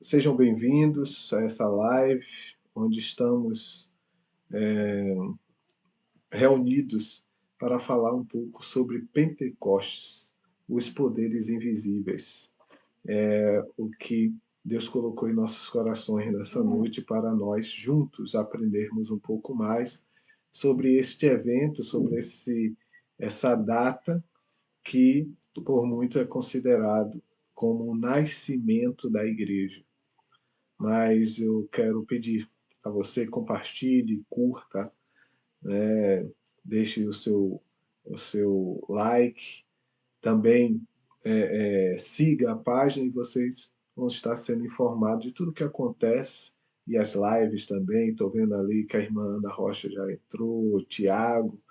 Sejam bem-vindos a essa live, onde estamos reunidos para falar um pouco sobre Pentecostes, os poderes invisíveis, o que Deus colocou em nossos corações nessa noite para nós juntos aprendermos um pouco mais sobre este evento, sobre essa data que por muito é considerado como o nascimento da igreja. Mas eu quero pedir a você, compartilhe, curta, deixe o seu like, também siga a página e vocês vão estar sendo informados de tudo que acontece e as lives também. Estou vendo ali que a irmã Ana Rocha já entrou, o Tiago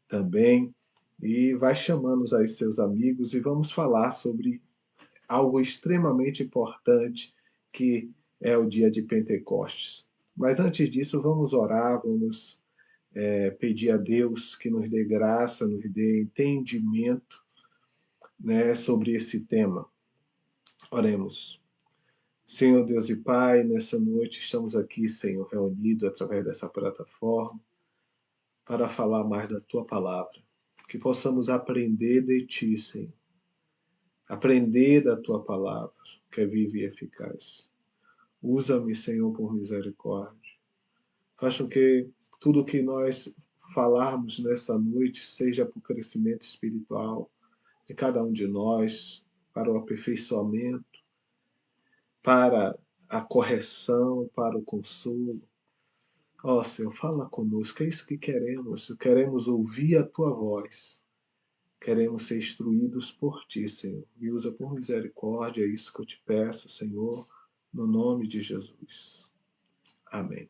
também. E vai chamando aí seus amigos e vamos falar sobre algo extremamente importante que é o dia de Pentecostes. Mas antes disso, vamos orar, vamos pedir a Deus que nos dê graça, nos dê entendimento, né, sobre esse tema. Oremos. Senhor Deus e Pai, nessa noite estamos aqui, Senhor, reunidos através dessa plataforma para falar mais da Tua palavra. Que possamos aprender de Ti, Senhor. Aprender da Tua palavra, que é viva e eficaz. Usa-me, Senhor, por misericórdia. Faz com que tudo que nós falarmos nessa noite seja para o crescimento espiritual de cada um de nós, para o aperfeiçoamento, para a correção, para o consolo. Ó Senhor, fala conosco, é isso que queremos. Queremos ouvir a Tua voz. Queremos ser instruídos por Ti, Senhor. Me usa por misericórdia, é isso que eu te peço, Senhor, no nome de Jesus. Amém.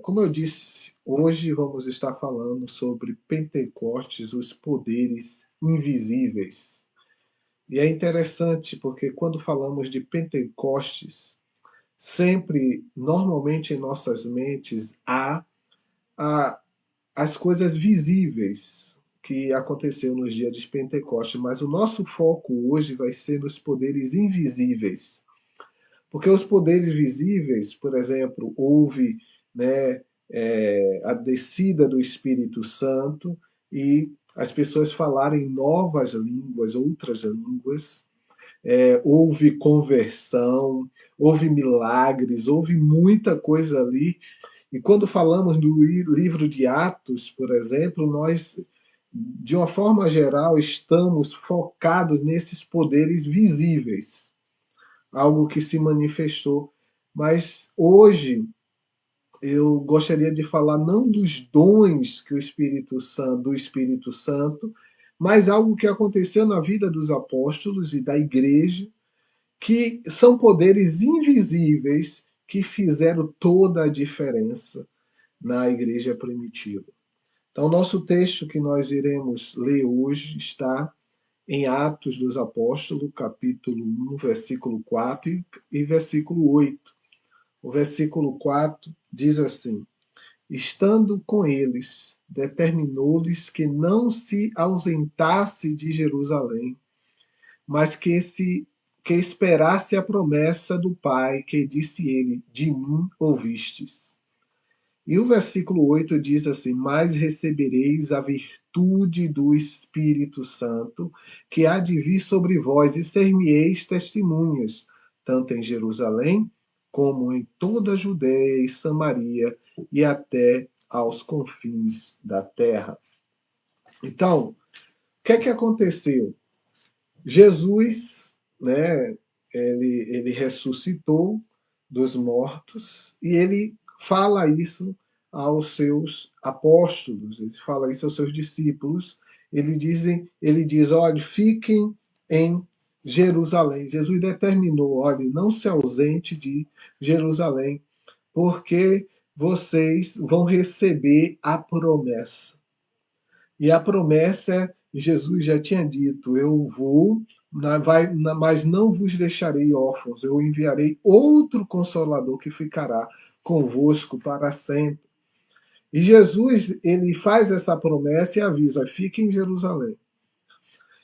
Como eu disse, hoje vamos estar falando sobre Pentecostes, os poderes invisíveis. E é interessante porque quando falamos de Pentecostes, sempre, normalmente em nossas mentes, há as coisas visíveis que aconteceu nos dias de Pentecostes, mas o nosso foco hoje vai ser nos poderes invisíveis. Porque os poderes visíveis, por exemplo, houve, né, a descida do Espírito Santo e as pessoas falarem novas línguas, outras línguas, houve conversão, houve milagres, houve muita coisa ali. E quando falamos do livro de Atos, por exemplo, nós, de uma forma geral, estamos focados nesses poderes visíveis, algo que se manifestou. Mas hoje eu gostaria de falar não dos dons que o Espírito Santo, do Espírito Santo, mas algo que aconteceu na vida dos apóstolos e da igreja, que são poderes invisíveis que fizeram toda a diferença na igreja primitiva. Então, nosso texto que nós iremos ler hoje está em Atos dos Apóstolos, capítulo 1, versículo 4 e versículo 8. O versículo 4 diz assim: Estando com eles, determinou-lhes que não se ausentasse de Jerusalém, mas que esperasse a promessa do Pai, que disse ele: De mim ouvistes. E o versículo 8 diz assim: Mas recebereis a virtude do Espírito Santo, que há de vir sobre vós, e ser-me-eis testemunhas, tanto em Jerusalém, como em toda a Judéia e Samaria, e até aos confins da terra. Então, o que é que aconteceu? Jesus, né, ele ressuscitou dos mortos e ele fala isso aos seus apóstolos, ele fala isso aos seus discípulos. Ele diz, olha, fiquem em Jerusalém. Jesus determinou, olha, não se ausente de Jerusalém, porque vocês vão receber a promessa. E a promessa, Jesus já tinha dito, eu vou, mas não vos deixarei órfãos, eu enviarei outro Consolador que ficará convosco para sempre. E Jesus, ele faz essa promessa e avisa, fique em Jerusalém.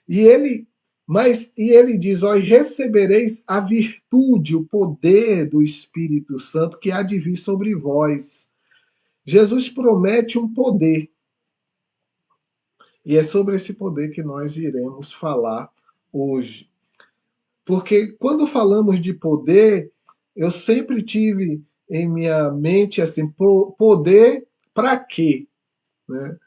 E ele Mas, e ele diz, ó, e recebereis a virtude, o poder do Espírito Santo que há de vir sobre vós. Jesus promete um poder, e é sobre esse poder que nós iremos falar hoje. Porque quando falamos de poder, eu sempre tive em minha mente assim, poder para quê? Né?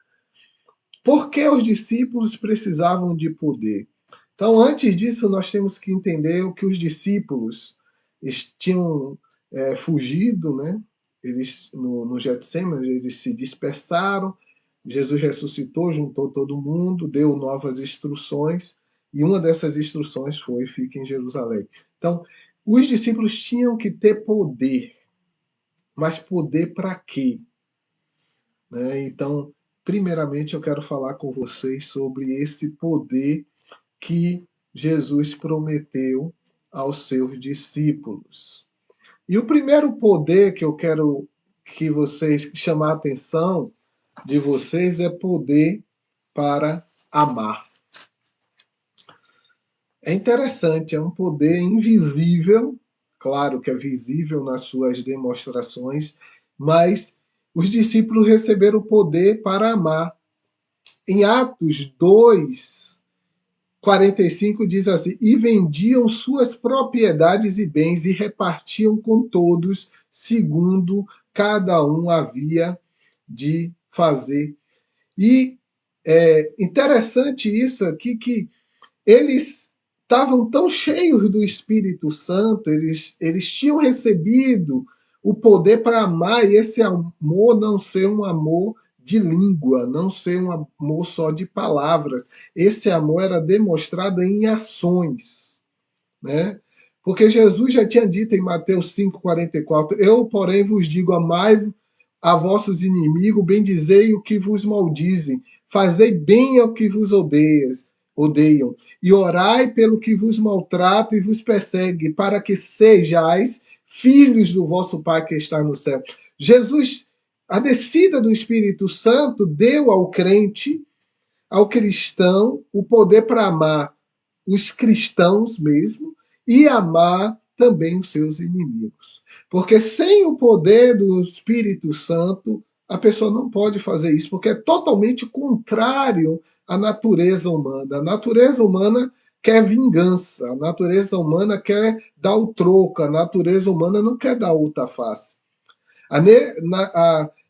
Por que os discípulos precisavam de poder? Então, antes disso, nós temos que entender o que os discípulos tinham fugido, né? Eles no Getsemane, eles se dispersaram. Jesus ressuscitou, juntou todo mundo, deu novas instruções, e uma dessas instruções foi: fique em Jerusalém. Então, os discípulos tinham que ter poder, mas poder para quê? Né? Então, primeiramente, eu quero falar com vocês sobre esse poder que Jesus prometeu aos seus discípulos. E o primeiro poder que eu quero que vocês chamar a atenção de vocês é poder para amar. É interessante, é um poder invisível, claro que é visível nas suas demonstrações, mas os discípulos receberam o poder para amar. Em Atos 2, 45 diz assim: e vendiam suas propriedades e bens e repartiam com todos, segundo cada um havia de fazer. E é interessante isso aqui, que eles estavam tão cheios do Espírito Santo, eles tinham recebido o poder para amar, e esse amor não ser um amor de língua, não ser um amor só de palavras. Esse amor era demonstrado em ações, né? Porque Jesus já tinha dito em Mateus 5,44: eu, porém, vos digo, amai a vossos inimigos, bendizei o que vos maldizem, fazei bem ao que vos odeiam, e orai pelo que vos maltrata e vos persegue, para que sejais filhos do vosso Pai que está no céu. Jesus, a descida do Espírito Santo, deu ao crente, ao cristão, o poder para amar os cristãos mesmo e amar também os seus inimigos. Porque sem o poder do Espírito Santo, a pessoa não pode fazer isso, porque é totalmente contrário à natureza humana. A natureza humana quer vingança, a natureza humana quer dar o troco, a natureza humana não quer dar outra face. A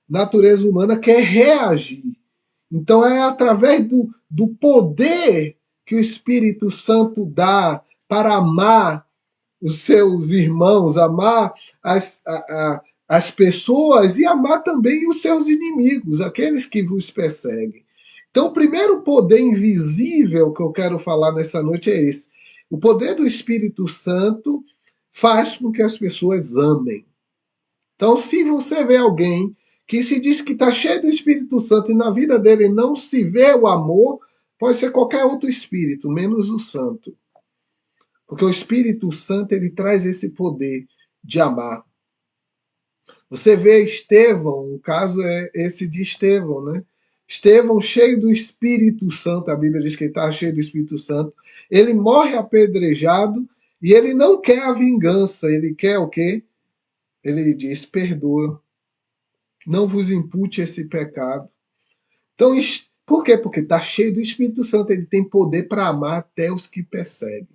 natureza humana quer reagir. Então é através do poder que o Espírito Santo dá para amar os seus irmãos, amar as pessoas e amar também os seus inimigos, aqueles que vos perseguem. Então, o primeiro poder invisível que eu quero falar nessa noite é esse. O poder do Espírito Santo faz com que as pessoas amem. Então, se você vê alguém que se diz que está cheio do Espírito Santo e na vida dele não se vê o amor, pode ser qualquer outro espírito, menos o santo. Porque o Espírito Santo ele traz esse poder de amar. Você vê Estevão, o caso é esse de Estevão, né? Estevão, cheio do Espírito Santo, a Bíblia diz que ele está cheio do Espírito Santo, ele morre apedrejado e ele não quer a vingança, ele quer o quê? Ele diz: perdoa, não vos impute esse pecado. Então, por quê? Porque está cheio do Espírito Santo, ele tem poder para amar até os que perseguem.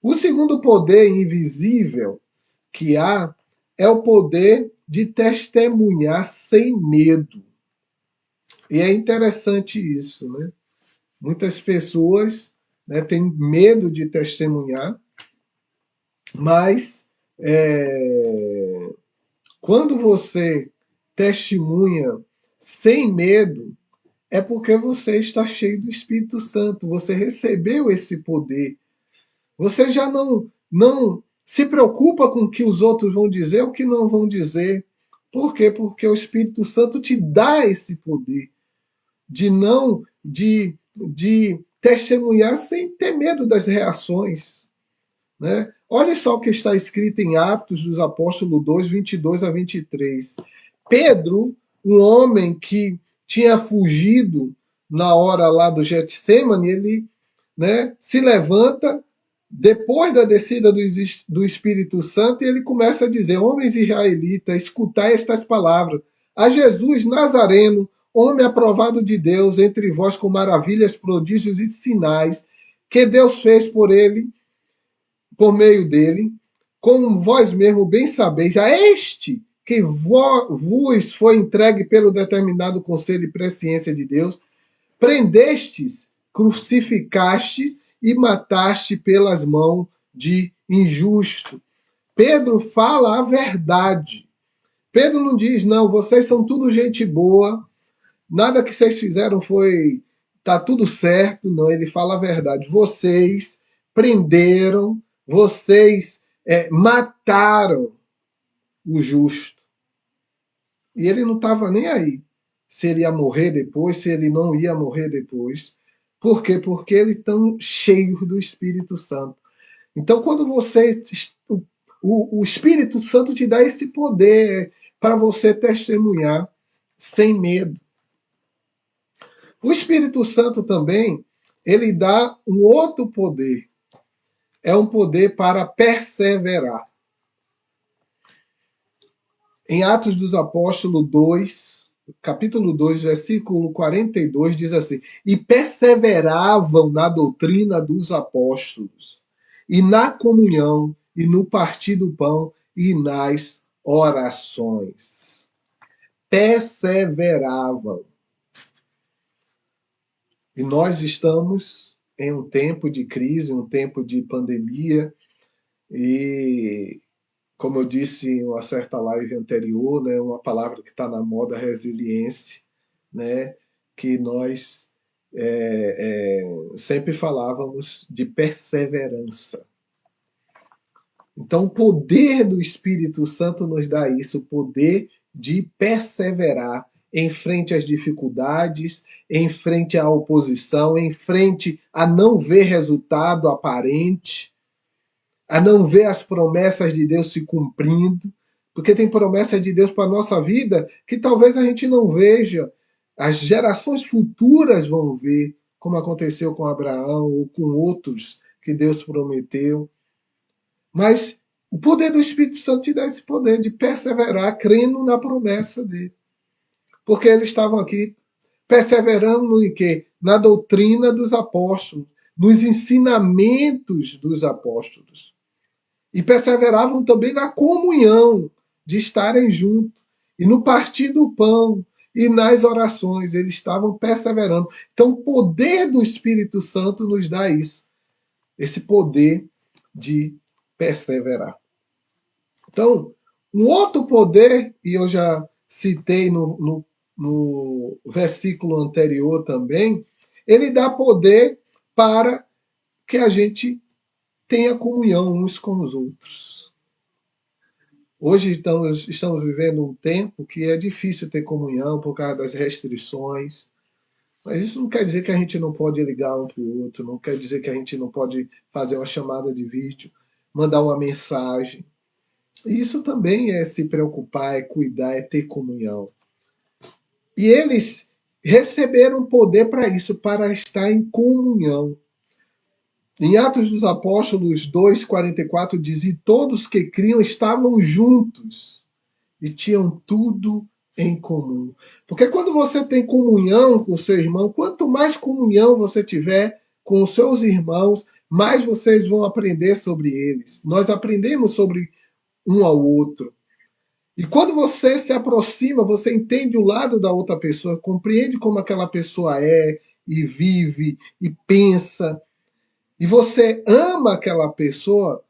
O segundo poder invisível que há é o poder de testemunhar sem medo. E é interessante isso, né? Muitas pessoas, né, têm medo de testemunhar, mas quando você testemunha sem medo, é porque você está cheio do Espírito Santo, você recebeu esse poder. Você já não se preocupa com o que os outros vão dizer ou o que não vão dizer. Por quê? Porque o Espírito Santo te dá esse poder de não de testemunhar sem ter medo das reações, né? Olha só o que está escrito em Atos dos Apóstolos 2, 22 a 23. Pedro, um homem que tinha fugido na hora lá do Getsemane, ele né, se levanta depois da descida do Espírito Santo e ele começa a dizer: homens israelitas, escutai estas palavras. A Jesus Nazareno, homem aprovado de Deus entre vós com maravilhas, prodígios e sinais, que Deus fez por ele, por meio dele, como vós mesmo bem sabeis, a este que vos foi entregue pelo determinado conselho e presciência de Deus, prendestes, crucificastes e mataste pelas mãos de injusto. Pedro fala a verdade. Pedro não diz, não, vocês são tudo gente boa, nada que vocês fizeram foi. Tá tudo certo. Não, ele fala a verdade. Vocês prenderam, vocês mataram o justo. E ele não estava nem aí se ele ia morrer depois, se ele não ia morrer depois. Por quê? Porque eles estão cheios do Espírito Santo. Então, quando você. O Espírito Santo te dá esse poder para você testemunhar sem medo. O Espírito Santo também, ele dá um outro poder. É um poder para perseverar. Em Atos dos Apóstolos 2, capítulo 2, versículo 42, diz assim: e perseveravam na doutrina dos apóstolos, e na comunhão, e no partir do pão, e nas orações. Perseveravam. E nós estamos em um tempo de crise, um tempo de pandemia, e como eu disse em uma certa live anterior, né, uma palavra que está na moda, resiliência, né, que nós sempre falávamos de perseverança. Então, o poder do Espírito Santo nos dá isso, o poder de perseverar em frente às dificuldades, em frente à oposição, em frente a não ver resultado aparente, a não ver as promessas de Deus se cumprindo, porque tem promessa de Deus para a nossa vida que talvez a gente não veja. As gerações futuras vão ver, como aconteceu com Abraão ou com outros que Deus prometeu. Mas o poder do Espírito Santo te dá esse poder de perseverar crendo na promessa dele. Porque eles estavam aqui perseverando em quê? Na doutrina dos apóstolos, nos ensinamentos dos apóstolos. E perseveravam também na comunhão, de estarem juntos, e no partir do pão, e nas orações, eles estavam perseverando. Então, o poder do Espírito Santo nos dá isso, esse poder de perseverar. Então, um outro poder, e eu já citei no versículo anterior também, ele dá poder para que a gente tenha comunhão uns com os outros. Hoje estamos vivendo um tempo que é difícil ter comunhão por causa das restrições, mas isso não quer dizer que a gente não pode ligar um para o outro, não quer dizer que a gente não pode fazer uma chamada de vídeo, mandar uma mensagem. Isso também é se preocupar, é cuidar, é ter comunhão. E eles receberam poder para isso, para estar em comunhão. Em Atos dos Apóstolos 2,44 diz: e todos que criam estavam juntos e tinham tudo em comum. Porque quando você tem comunhão com o seu irmão, quanto mais comunhão você tiver com os seus irmãos, mais vocês vão aprender sobre eles. Nós aprendemos sobre um ao outro. E quando você se aproxima, você entende o lado da outra pessoa, compreende como aquela pessoa é, e vive, e pensa, e você ama aquela pessoa,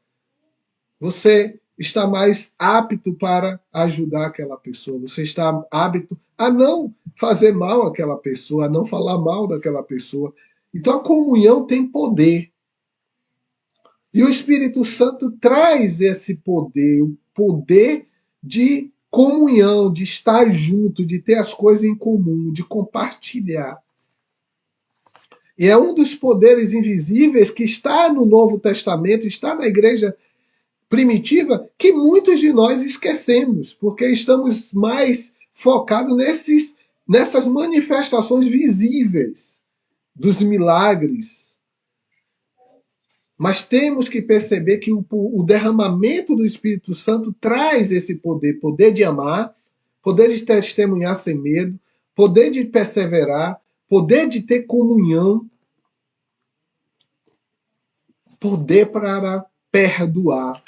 você está mais apto para ajudar aquela pessoa, você está apto a não fazer mal àquela pessoa, a não falar mal daquela pessoa. Então a comunhão tem poder. E o Espírito Santo traz esse poder, o poder de comunhão, de estar junto, de ter as coisas em comum, de compartilhar. E é um dos poderes invisíveis que está no Novo Testamento, está na igreja primitiva, que muitos de nós esquecemos, porque estamos mais focados nessas manifestações visíveis dos milagres, Mas temos que perceber que o derramamento do Espírito Santo traz esse poder, poder de amar, poder de testemunhar sem medo, poder de perseverar, poder de ter comunhão, poder para perdoar.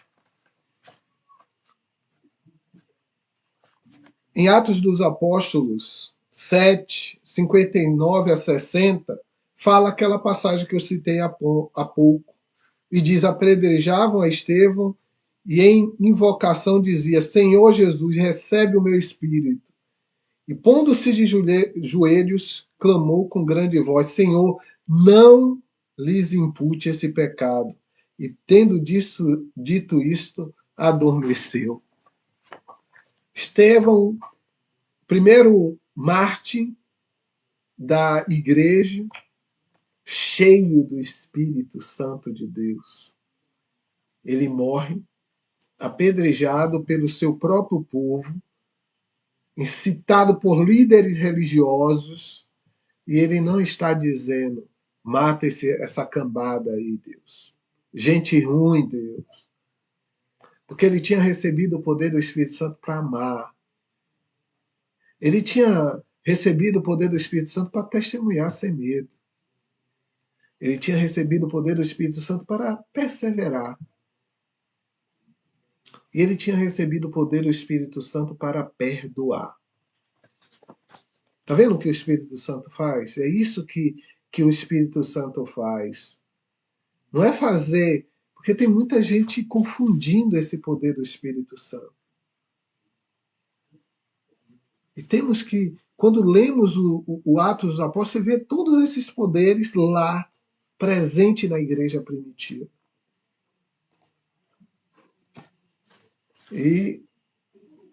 Em Atos dos Apóstolos 7, 59 a 60, fala aquela passagem que eu citei há pouco, e diz: apedrejavam a Estevão e em invocação dizia: Senhor Jesus, recebe o meu espírito. E pondo-se de joelhos, clamou com grande voz: Senhor, não lhes impute esse pecado. E tendo dito isto, adormeceu. Estevão, primeiro mártir da igreja, cheio do Espírito Santo de Deus. Ele morre apedrejado pelo seu próprio povo, incitado por líderes religiosos, e ele não está dizendo: mata essa cambada aí, Deus. Gente ruim, Deus. Porque ele tinha recebido o poder do Espírito Santo para amar. Ele tinha recebido o poder do Espírito Santo para testemunhar sem medo. Ele tinha recebido o poder do Espírito Santo para perseverar. E ele tinha recebido o poder do Espírito Santo para perdoar. Está vendo o que o Espírito Santo faz? É isso que o Espírito Santo faz. Não é fazer, porque tem muita gente confundindo esse poder do Espírito Santo. E temos que, quando lemos o Atos dos Apóstolos, você vê todos esses poderes lá, presente na igreja primitiva. E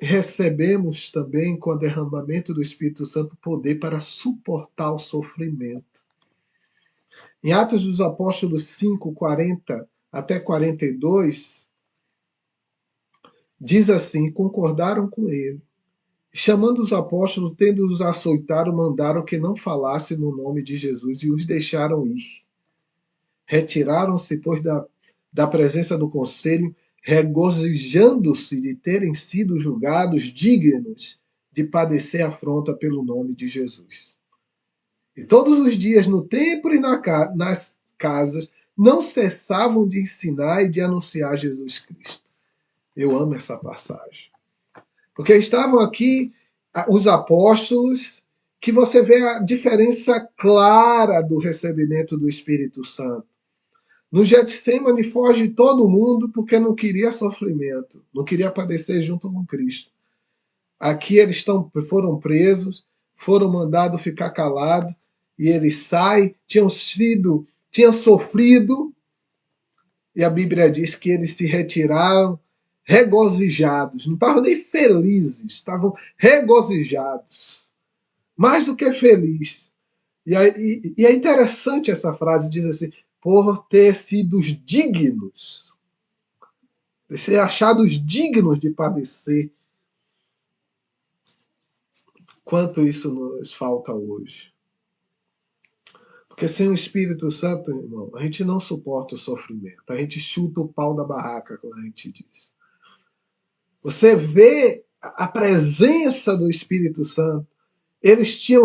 recebemos também, com o derramamento do Espírito Santo, poder para suportar o sofrimento. Em Atos dos Apóstolos 5, 40 até 42, diz assim: concordaram com ele. Chamando os apóstolos, tendo-os açoitado, mandaram que não falassem no nome de Jesus e os deixaram ir. Retiraram-se, pois, da presença do conselho, regozijando-se de terem sido julgados dignos de padecer afronta pelo nome de Jesus. E todos os dias, no templo e nas casas, não cessavam de ensinar e de anunciar Jesus Cristo. Eu amo essa passagem. Porque estavam aqui os apóstolos, que você vê a diferença clara do recebimento do Espírito Santo. No Getsemane foge todo mundo porque não queria sofrimento, não queria padecer junto com Cristo. Aqui eles foram presos, foram mandados ficar calados, e eles saem, tinham sofrido, e a Bíblia diz que eles se retiraram regozijados, não estavam nem felizes, estavam regozijados, mais do que felizes. E é interessante essa frase, diz assim: por ter sido dignos, de ser achados dignos de padecer. Quanto isso nos falta hoje. Porque sem o Espírito Santo, irmão, a gente não suporta o sofrimento. A gente chuta o pau da barraca, como a gente diz. Você vê a presença do Espírito Santo. Eles tinham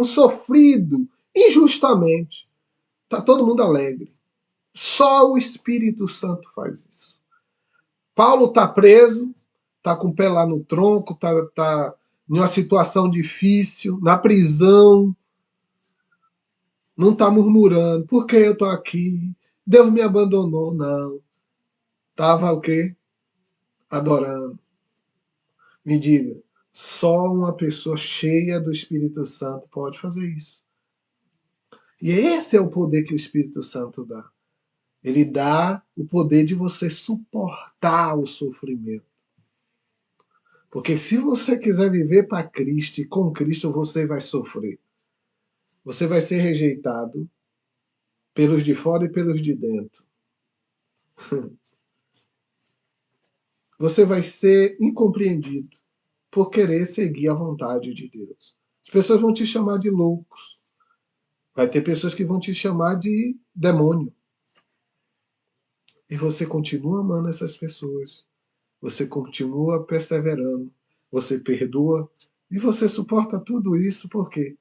sofrido injustamente. Está todo mundo alegre. Só o Espírito Santo faz isso. Paulo está preso, está com o pé lá no tronco, está em uma situação difícil, na prisão. Não está murmurando. Por que eu estou aqui? Deus me abandonou. Não. Estava o quê? Adorando. Me diga, só uma pessoa cheia do Espírito Santo pode fazer isso. E esse é o poder que o Espírito Santo dá. Ele dá o poder de você suportar o sofrimento. Porque se você quiser viver para Cristo e com Cristo, você vai sofrer. Você vai ser rejeitado pelos de fora e pelos de dentro. Você vai ser incompreendido por querer seguir a vontade de Deus. As pessoas vão te chamar de loucos. Vai ter pessoas que vão te chamar de demônio. E você continua amando essas pessoas. Você continua perseverando. Você perdoa. E você suporta tudo isso por quê?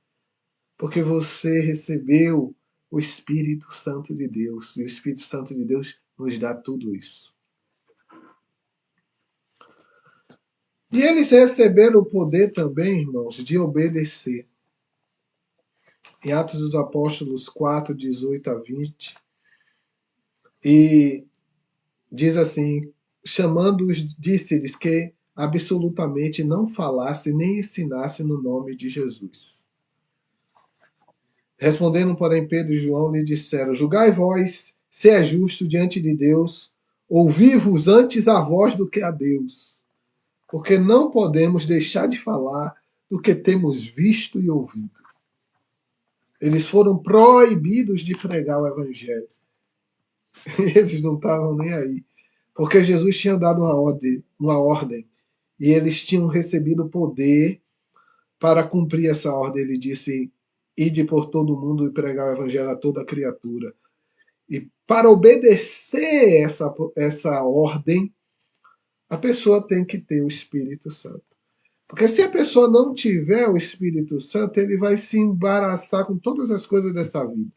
Porque você recebeu o Espírito Santo de Deus. E o Espírito Santo de Deus nos dá tudo isso. E eles receberam o poder também, irmãos, de obedecer. Em Atos dos Apóstolos 4, 18 a 20. E diz assim: chamando-os, disse-lhes que absolutamente não falasse nem ensinasse no nome de Jesus. Respondendo, porém, Pedro e João lhe disseram: julgai vós se é justo diante de Deus, ouvi-vos antes a vós do que a Deus, porque não podemos deixar de falar do que temos visto e ouvido. Eles foram proibidos de pregar o evangelho. Eles não estavam nem aí, porque Jesus tinha dado uma ordem e eles tinham recebido poder para cumprir essa ordem. Ele disse: ide por todo o mundo e pregar o evangelho a toda criatura. E para obedecer essa ordem, a pessoa tem que ter o Espírito Santo. Porque se a pessoa não tiver o Espírito Santo, ele vai se embaraçar com todas as coisas dessa vida.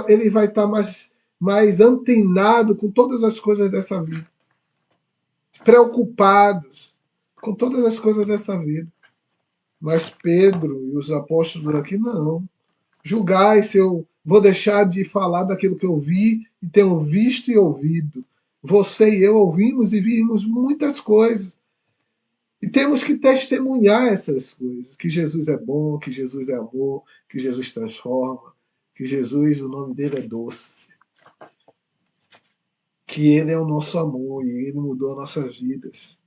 Ele vai estar mais antenado com todas as coisas dessa vida. Preocupados com todas as coisas dessa vida. Mas Pedro e os apóstolos aqui não. Julgai se eu vou deixar de falar daquilo que eu vi e tenho visto e ouvido. Você e eu ouvimos e vimos muitas coisas. E temos que testemunhar essas coisas. Que Jesus é bom, que Jesus é amor, que Jesus transforma, que Jesus, o nome dele é doce. Que ele é o nosso amor e ele mudou nossas vidas.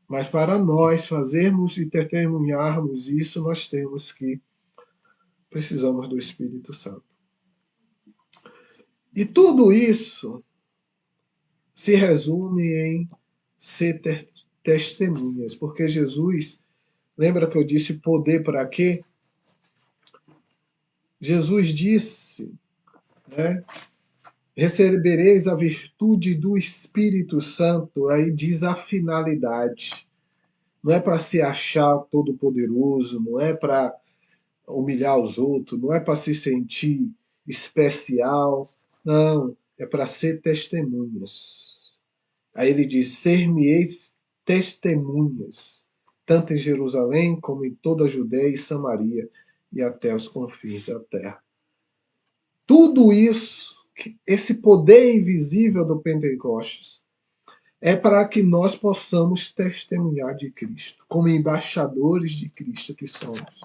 Mas para nós fazermos e testemunharmos isso, nós precisamos do Espírito Santo. E tudo isso se resume em ser testemunhas, porque Jesus, lembra que eu disse poder para quê? Jesus disse, né? Recebereis a virtude do Espírito Santo, aí diz a finalidade. Não é para se achar todo-poderoso, não é para humilhar os outros, não é para se sentir especial, não, é para ser testemunhas. Aí ele diz: ser-me-eis testemunhas, tanto em Jerusalém como em toda a Judéia e Samaria e até os confins da terra. Tudo isso, esse poder invisível do Pentecostes, é para que nós possamos testemunhar de Cristo, como embaixadores de Cristo que somos,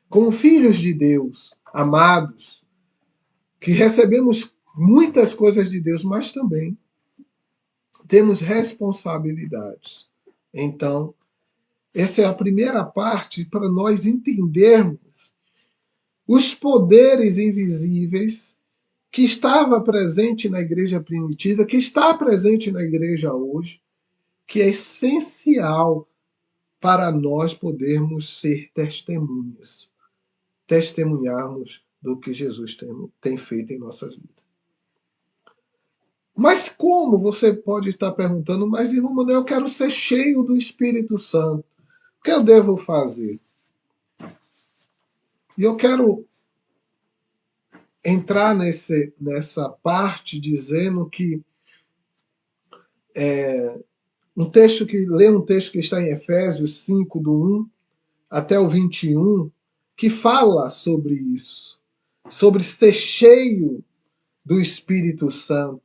como filhos de Deus, amados, que recebemos muitas coisas de Deus, mas também temos responsabilidades. Então, essa é a primeira parte para nós entendermos os poderes invisíveis que estava presente na igreja primitiva, que está presente na igreja hoje, que é essencial para nós podermos ser testemunhas, testemunharmos do que Jesus tem feito em nossas vidas. Mas como você pode estar perguntando, mas irmão Manuel, eu quero ser cheio do Espírito Santo. O que eu devo fazer? E eu quero entrar nessa parte dizendo que um texto que está em Efésios 5, do 1 até o 21, que fala sobre isso, sobre ser cheio do Espírito Santo,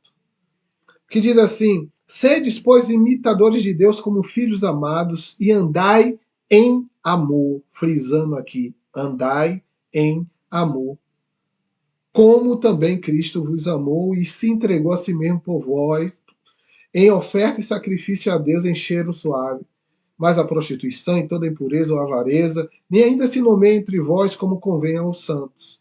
que diz assim: sedes, pois, imitadores de Deus como filhos amados e andai em amor, frisando aqui, andai em amor, como também Cristo vos amou e se entregou a si mesmo por vós, em oferta e sacrifício a Deus em cheiro suave. Mas a prostituição e toda impureza ou avareza, nem ainda se nomeia entre vós como convém aos santos.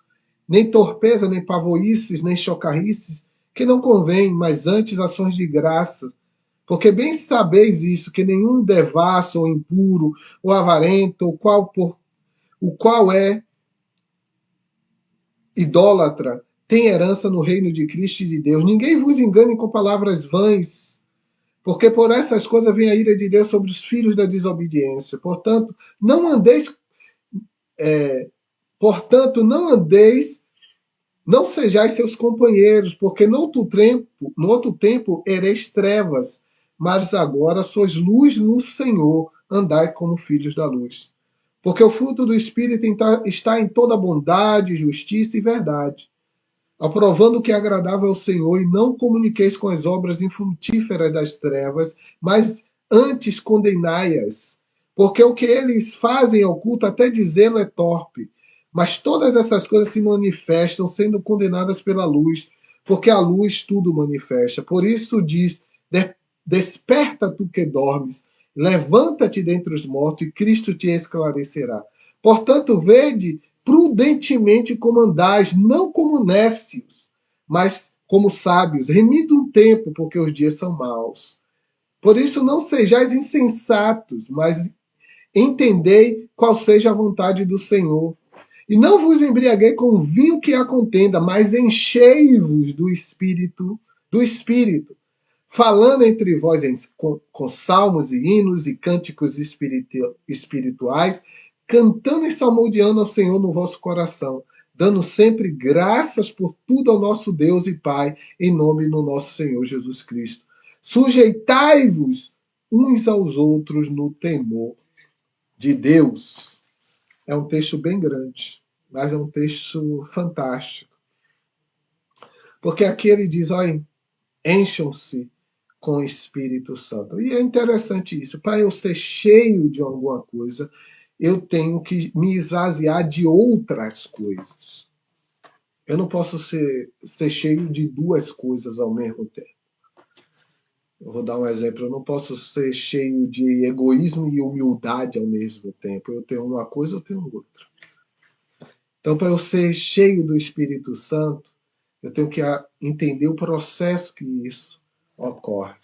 Nem torpeza, nem pavoices, nem chocarrices, que não convém, mas antes ações de graça. Porque bem sabeis isso, que nenhum devasso ou impuro, ou avarento, o qual é idólatra, tem herança no reino de Cristo e de Deus. Ninguém vos engane com palavras vãs, porque por essas coisas vem a ira de Deus sobre os filhos da desobediência. Portanto, não andeis, não sejais seus companheiros, porque no outro tempo ereis trevas, mas agora sois luz no Senhor, andai como filhos da luz. Porque o fruto do Espírito está em toda bondade, justiça e verdade, aprovando o que é agradável ao Senhor, e não comuniqueis com as obras infrutíferas das trevas, mas antes condenai-as. Porque o que eles fazem oculto, até dizê-lo, é torpe. Mas todas essas coisas se manifestam, sendo condenadas pela luz, porque a luz tudo manifesta. Por isso diz: desperta tu que dormes, levanta-te dentre os mortos, e Cristo te esclarecerá. Portanto, vede prudentemente como andais, não como nécios, mas como sábios, remindo um tempo, porque os dias são maus. Por isso não sejais insensatos, mas entendei qual seja a vontade do Senhor. E não vos embriaguei com vinho que a contenda, mas enchei-vos do Espírito, falando entre vós com salmos e hinos e cânticos espirituais, cantando e salmodiando ao Senhor no vosso coração, dando sempre graças por tudo ao nosso Deus e Pai, em nome do nosso Senhor Jesus Cristo. Sujeitai-vos uns aos outros no temor de Deus. É um texto bem grande, mas é um texto fantástico. Porque aqui ele diz, olha, encham-se com o Espírito Santo. E é interessante isso. Para eu ser cheio de alguma coisa, eu tenho que me esvaziar de outras coisas. Eu não posso ser cheio de duas coisas ao mesmo tempo. Eu vou dar um exemplo. Eu não posso ser cheio de egoísmo e humildade ao mesmo tempo. Eu tenho uma coisa, eu tenho outra. Então, para eu ser cheio do Espírito Santo, eu tenho que entender o processo que isso ocorre.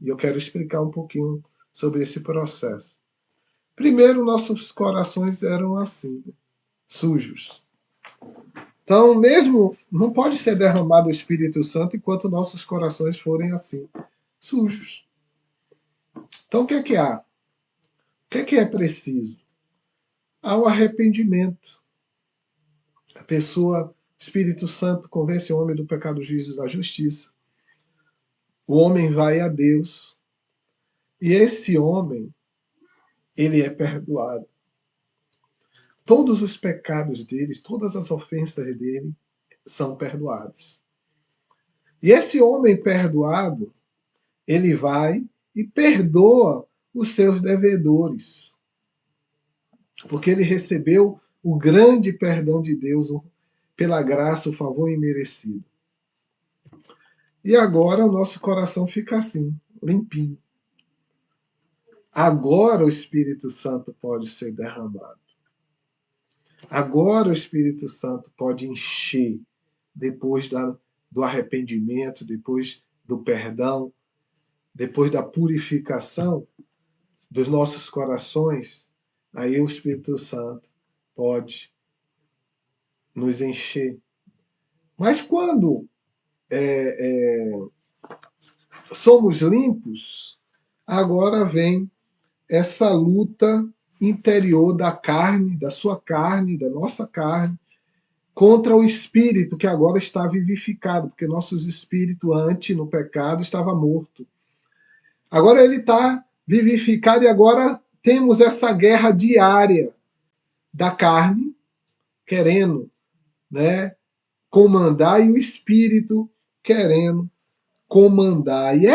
E eu quero explicar um pouquinho sobre esse processo. Primeiro, nossos corações eram assim, sujos. Então, mesmo não pode ser derramado o Espírito Santo enquanto nossos corações forem assim, sujos. Então, o que é que há? O que é preciso? Há o arrependimento. A pessoa, o Espírito Santo, convence o homem do pecado, do juízo e da justiça. O homem vai a Deus. E esse homem, ele é perdoado. Todos os pecados dele, todas as ofensas dele são perdoados. E esse homem perdoado, ele vai e perdoa os seus devedores. Porque ele recebeu o grande perdão de Deus pela graça, o favor imerecido. E agora o nosso coração fica assim, limpinho. Agora o Espírito Santo pode ser derramado. Agora o Espírito Santo pode encher, depois do arrependimento, depois do perdão, depois da purificação dos nossos corações, aí o Espírito Santo pode nos encher. Mas quando somos limpos, agora vem essa luta interior da carne, da sua carne, da nossa carne, contra o espírito que agora está vivificado, porque nossos espírito antes no pecado estava morto. Agora ele está vivificado e agora temos essa guerra diária da carne querendo, né, comandar e o espírito querendo comandar. E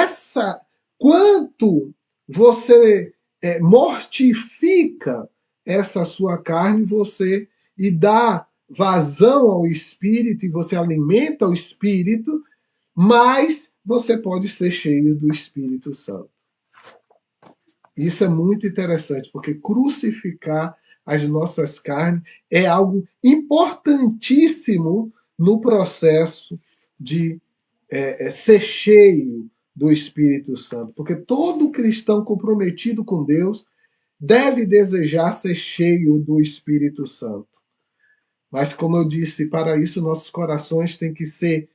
quanto você mortifica essa sua carne, você e dá vazão ao espírito e você alimenta o espírito, mais você pode ser cheio do Espírito Santo. Isso é muito interessante, porque crucificar as nossas carnes é algo importantíssimo no processo de ser cheio do Espírito Santo. Porque todo cristão comprometido com Deus deve desejar ser cheio do Espírito Santo. Mas, como eu disse, para isso nossos corações têm que ser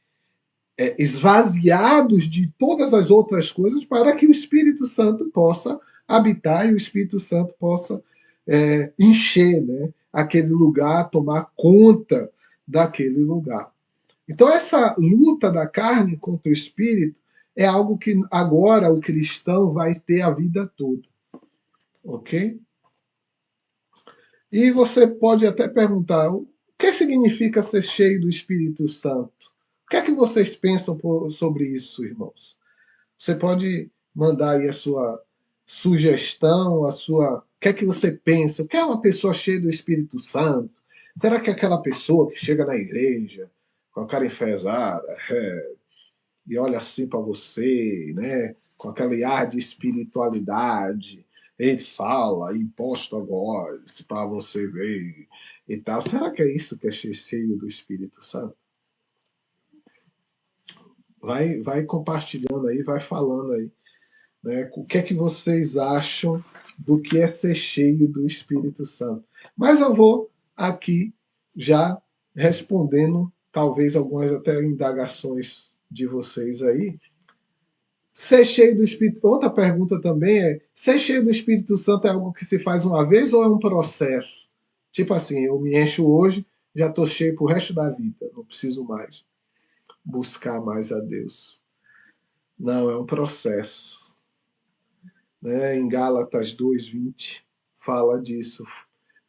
esvaziados de todas as outras coisas para que o Espírito Santo possa habitar e o Espírito Santo possa encher, né, aquele lugar, tomar conta daquele lugar. Então, essa luta da carne contra o Espírito é algo que agora o cristão vai ter a vida toda. Ok? E você pode até perguntar: o que significa ser cheio do Espírito Santo? O que é que vocês pensam sobre isso, irmãos? Você pode mandar aí a sua sugestão, a sua. O que é que você pensa? O que é uma pessoa cheia do Espírito Santo? Será que é aquela pessoa que chega na igreja com a cara enfesada e olha assim para você, né? Com aquele ar de espiritualidade? Ele fala, imposto a voz para você ver e tal. Será que é isso que é cheio do Espírito Santo? Vai compartilhando aí, vai falando aí. Né? O que é que vocês acham do que é ser cheio do Espírito Santo? Mas eu vou aqui já respondendo talvez algumas até indagações de vocês aí. Ser cheio do Espírito. Outra pergunta também é: ser cheio do Espírito Santo é algo que se faz uma vez ou é um processo? Tipo assim, eu me encho hoje, já estou cheio pro resto da vida, não preciso mais buscar mais a Deus. Não, é um processo. Né? Em Gálatas 2:20 fala disso.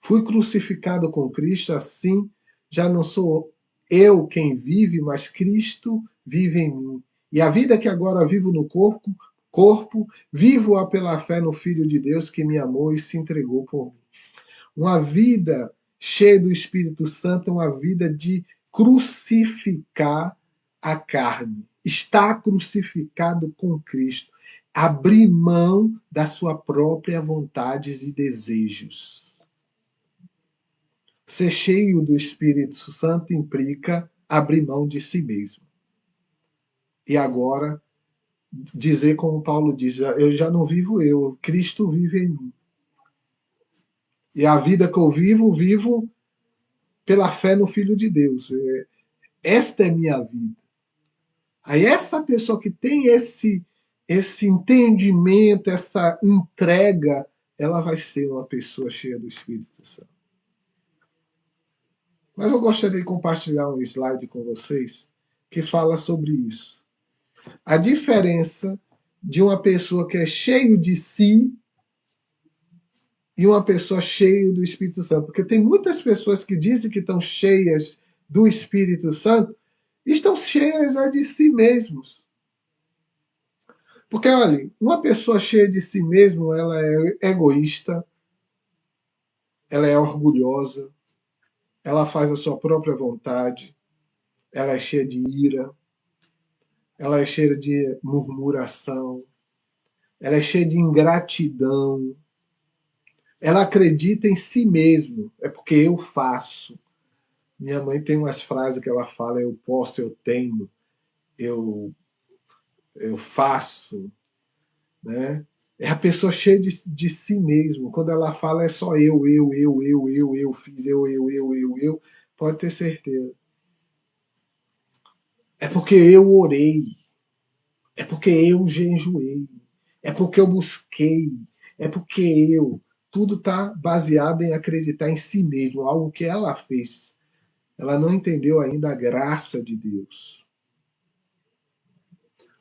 Fui crucificado com Cristo, assim já não sou eu quem vive, mas Cristo vive em mim. E a vida que agora vivo no corpo vivo-a pela fé no Filho de Deus que me amou e se entregou por mim. Uma vida cheia do Espírito Santo é uma vida de crucificar a carne. Estar crucificado com Cristo. Abrir mão da sua própria vontades e desejos. Ser cheio do Espírito Santo implica abrir mão de si mesmo. E agora, dizer como Paulo diz, eu já não vivo eu, Cristo vive em mim. E a vida que eu vivo, vivo pela fé no Filho de Deus. Esta é minha vida. Aí essa pessoa que tem esse entendimento, essa entrega, ela vai ser uma pessoa cheia do Espírito Santo. Mas eu gostaria de compartilhar um slide com vocês que fala sobre isso. A diferença de uma pessoa que é cheio de si e uma pessoa cheia do Espírito Santo. Porque tem muitas pessoas que dizem que estão cheias do Espírito Santo e estão cheias de si mesmos. Porque, olha, uma pessoa cheia de si mesmo, ela é egoísta, ela é orgulhosa, ela faz a sua própria vontade, ela é cheia de ira, ela é cheia de murmuração, ela é cheia de ingratidão, ela acredita em si mesmo, é porque eu faço. Minha mãe tem umas frases que ela fala: eu posso, eu tenho, eu, eu faço, né? É a pessoa cheia de si mesmo. Quando ela fala é só eu fiz, eu. Pode ter certeza. É porque eu orei. É porque eu jejuei. É porque eu busquei. É porque eu. Tudo está baseado em acreditar em si mesmo, algo que ela fez. Ela não entendeu ainda a graça de Deus.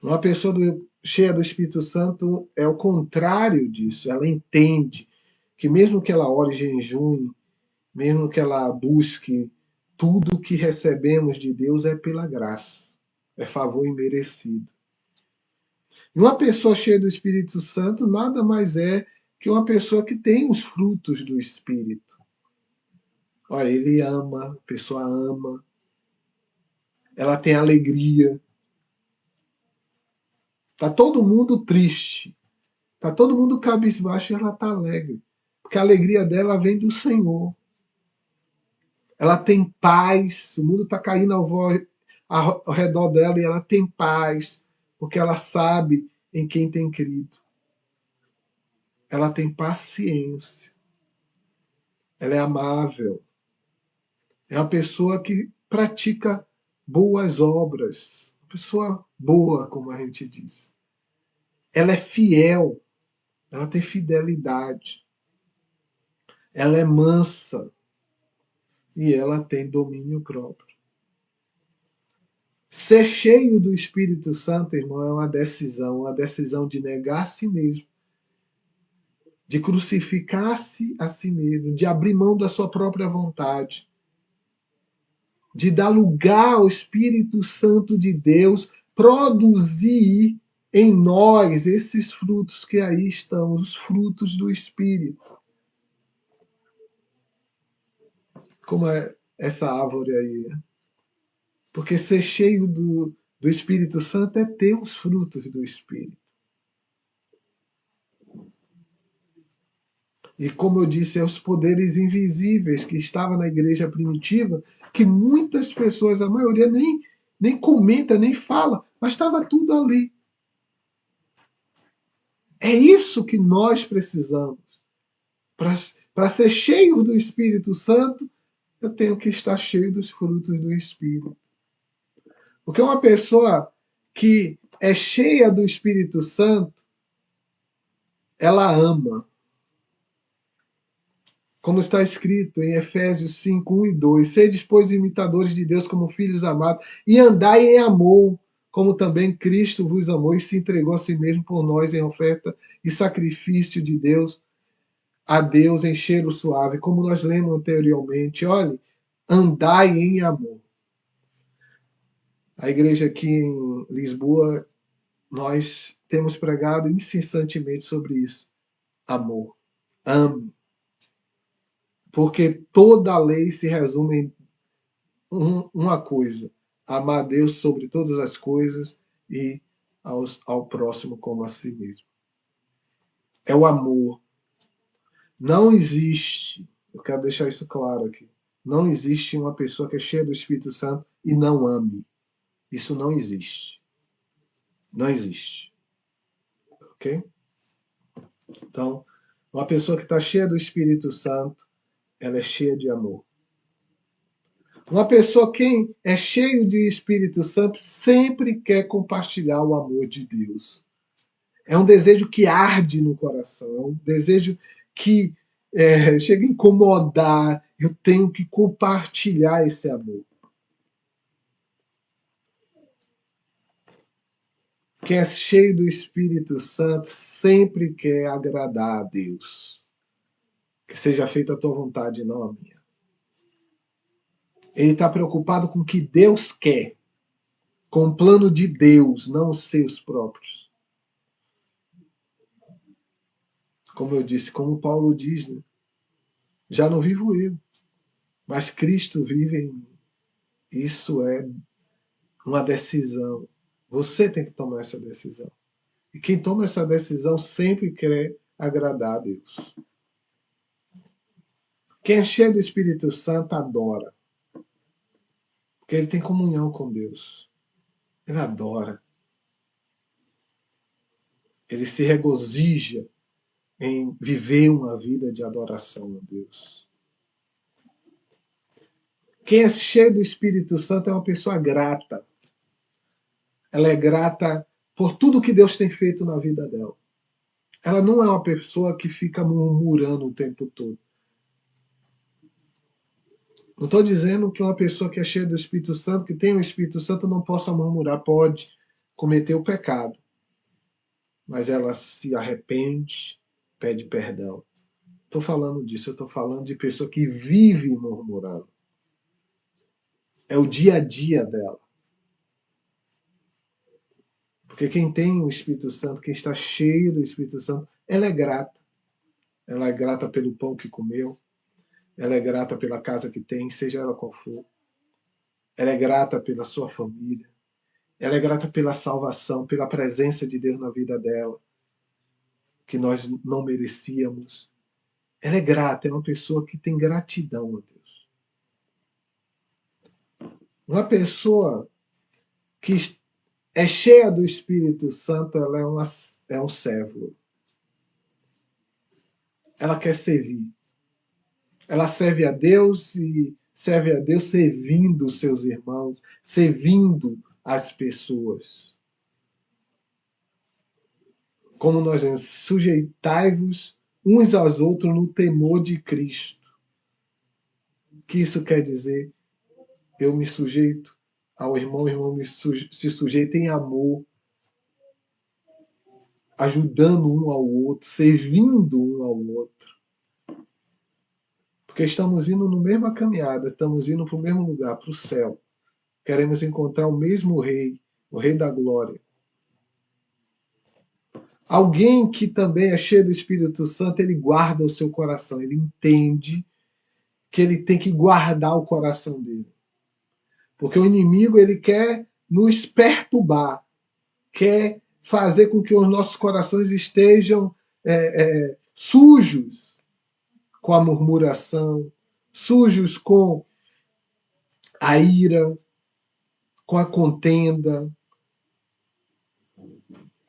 Uma pessoa cheia do Espírito Santo é o contrário disso. Ela entende que mesmo que ela ore jejum, mesmo que ela busque, tudo que recebemos de Deus é pela graça, é favor imerecido. E uma pessoa cheia do Espírito Santo nada mais é que uma pessoa que tem os frutos do Espírito. Olha, ele ama, a pessoa ama, ela tem alegria. Tá todo mundo triste, tá todo mundo cabisbaixo e ela tá alegre, porque a alegria dela vem do Senhor. Ela tem paz, o mundo está caindo ao redor dela e ela tem paz, porque ela sabe em quem tem crido. Ela tem paciência, ela é amável, É uma pessoa que pratica boas obras. Uma pessoa boa, como a gente diz. Ela é fiel. Ela tem fidelidade. Ela é mansa. E ela tem domínio próprio. Ser cheio do Espírito Santo, irmão, é uma decisão de negar a si mesmo, de crucificar-se a si mesmo, de abrir mão da sua própria vontade, de dar lugar ao Espírito Santo de Deus produzir em nós esses frutos que aí estão, os frutos do Espírito. Como é essa árvore aí? Porque ser cheio do Espírito Santo é ter os frutos do Espírito. E como eu disse, é os poderes invisíveis que estavam na igreja primitiva, que muitas pessoas, a maioria, nem comenta, nem fala, mas estava tudo ali. É isso que nós precisamos. Para ser cheio do Espírito Santo, eu tenho que estar cheio dos frutos do Espírito. Porque uma pessoa que é cheia do Espírito Santo, ela ama. Como está escrito em Efésios 5, 1 e 2, sedes, pois, imitadores de Deus como filhos amados, e andai em amor, como também Cristo vos amou e se entregou a si mesmo por nós em oferta e sacrifício de Deus, a Deus em cheiro suave, como nós lemos anteriormente. Olhe, andai em amor. A igreja aqui em Lisboa, nós temos pregado incessantemente sobre isso. Amor. Ame. Porque toda a lei se resume em uma coisa: amar a Deus sobre todas as coisas e ao próximo como a si mesmo. É o amor. Não existe, eu quero deixar isso claro aqui, não existe uma pessoa que é cheia do Espírito Santo e não ame. Isso não existe. Não existe. Ok? Então, uma pessoa que está cheia do Espírito Santo, ela é cheia de amor. Uma pessoa que é cheio de Espírito Santo sempre quer compartilhar o amor de Deus. É um desejo que arde no coração, é um desejo que chega a incomodar. Eu tenho que compartilhar esse amor. Quem é cheio do Espírito Santo sempre quer agradar a Deus. Que seja feita a tua vontade, não a minha. Ele está preocupado com o que Deus quer, com o plano de Deus, não os seus próprios. Como eu disse, como Paulo diz, né? Já não vivo eu, mas Cristo vive em mim. Isso é uma decisão. Você tem que tomar essa decisão. E quem toma essa decisão sempre quer agradar a Deus. Quem é cheio do Espírito Santo adora. Porque ele tem comunhão com Deus. Ele adora. Ele se regozija em viver uma vida de adoração a Deus. Quem é cheio do Espírito Santo é uma pessoa grata. Ela é grata por tudo que Deus tem feito na vida dela. Ela não é uma pessoa que fica murmurando o tempo todo. Não estou dizendo que uma pessoa que é cheia do Espírito Santo, que tem o Espírito Santo, não possa murmurar, pode cometer o pecado. Mas ela se arrepende, pede perdão. Estou falando disso, eu estou falando de pessoa que vive murmurando. É o dia a dia dela. Porque quem tem o Espírito Santo, quem está cheio do Espírito Santo, ela é grata. Ela é grata pelo pão que comeu. Ela é grata pela casa que tem, seja ela qual for. Ela é grata pela sua família. Ela é grata pela salvação, pela presença de Deus na vida dela, que nós não merecíamos. Ela é grata, é uma pessoa que tem gratidão a Deus. Uma pessoa que é cheia do Espírito Santo, ela é um servo. Ela quer servir. Ela serve a Deus e serve a Deus servindo os seus irmãos, servindo as pessoas. Como nós vemos, sujeitai-vos uns aos outros no temor de Cristo. O que isso quer dizer? Eu me sujeito ao irmão, o irmão se sujeita em amor, ajudando um ao outro, servindo um ao outro. Porque estamos indo na mesma caminhada, estamos indo para o mesmo lugar, para o céu. Queremos encontrar o mesmo Rei, o Rei da Glória. Alguém que também é cheio do Espírito Santo, ele guarda o seu coração, ele entende que ele tem que guardar o coração dele. Porque o inimigo ele quer nos perturbar, quer fazer com que os nossos corações estejam sujos com a murmuração, sujos com a ira, com a contenda,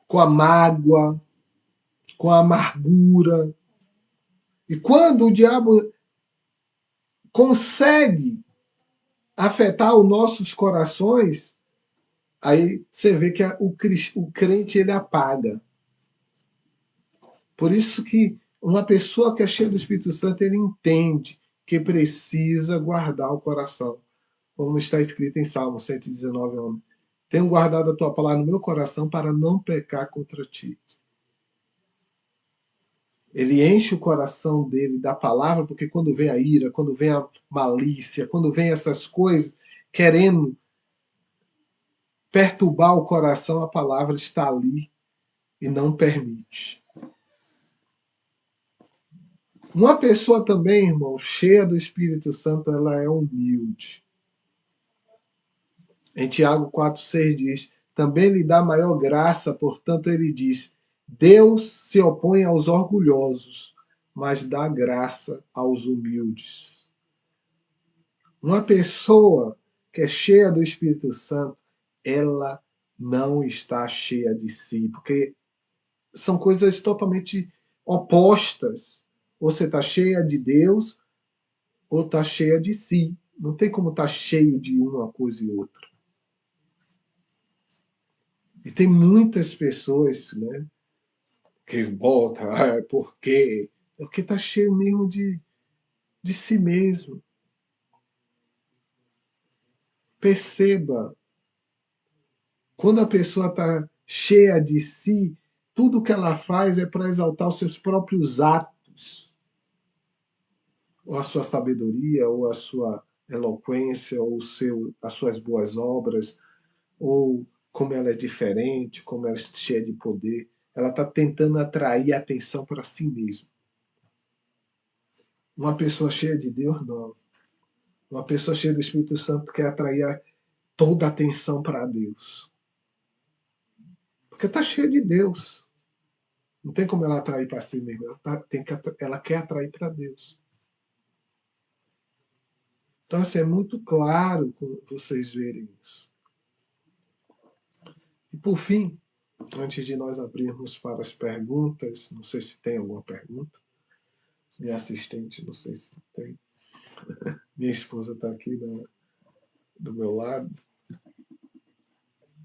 com a mágoa, com a amargura. E quando o diabo consegue afetar os nossos corações, aí você vê que o crente ele apaga. Por isso que uma pessoa que é cheia do Espírito Santo, ele entende que precisa guardar o coração. Como está escrito em Salmo 119, homem. Tenho guardado a tua palavra no meu coração para não pecar contra ti. Ele enche o coração dele da palavra, porque quando vem a ira, quando vem a malícia, quando vem essas coisas, querendo perturbar o coração, a palavra está ali e não permite. Uma pessoa também, irmão, cheia do Espírito Santo, ela é humilde. Em Tiago 4,6 diz, também lhe dá maior graça, portanto ele diz, Deus se opõe aos orgulhosos, mas dá graça aos humildes. Uma pessoa que é cheia do Espírito Santo, ela não está cheia de si, porque são coisas totalmente opostas. Ou você está cheia de Deus, ou está cheia de si. Não tem como estar cheio de uma coisa e outra. E tem muitas pessoas, né, que voltam, por quê? É porque está cheio mesmo de si mesmo. Perceba, quando a pessoa está cheia de si, tudo que ela faz é para exaltar os seus próprios atos, ou a sua sabedoria, ou a sua eloquência, ou as suas boas obras, ou como ela é diferente, como ela é cheia de poder. Ela está tentando atrair a atenção para si mesma. Uma pessoa cheia de Deus, não. Uma pessoa cheia do Espírito Santo quer atrair toda a atenção para Deus. Porque está cheia de Deus. Não tem como ela atrair para si mesma. Ela quer atrair para Deus. Então, assim, é muito claro vocês verem isso. E por fim, antes de nós abrirmos para as perguntas, não sei se tem alguma pergunta. Minha assistente, não sei se tem. Minha esposa está aqui do meu lado.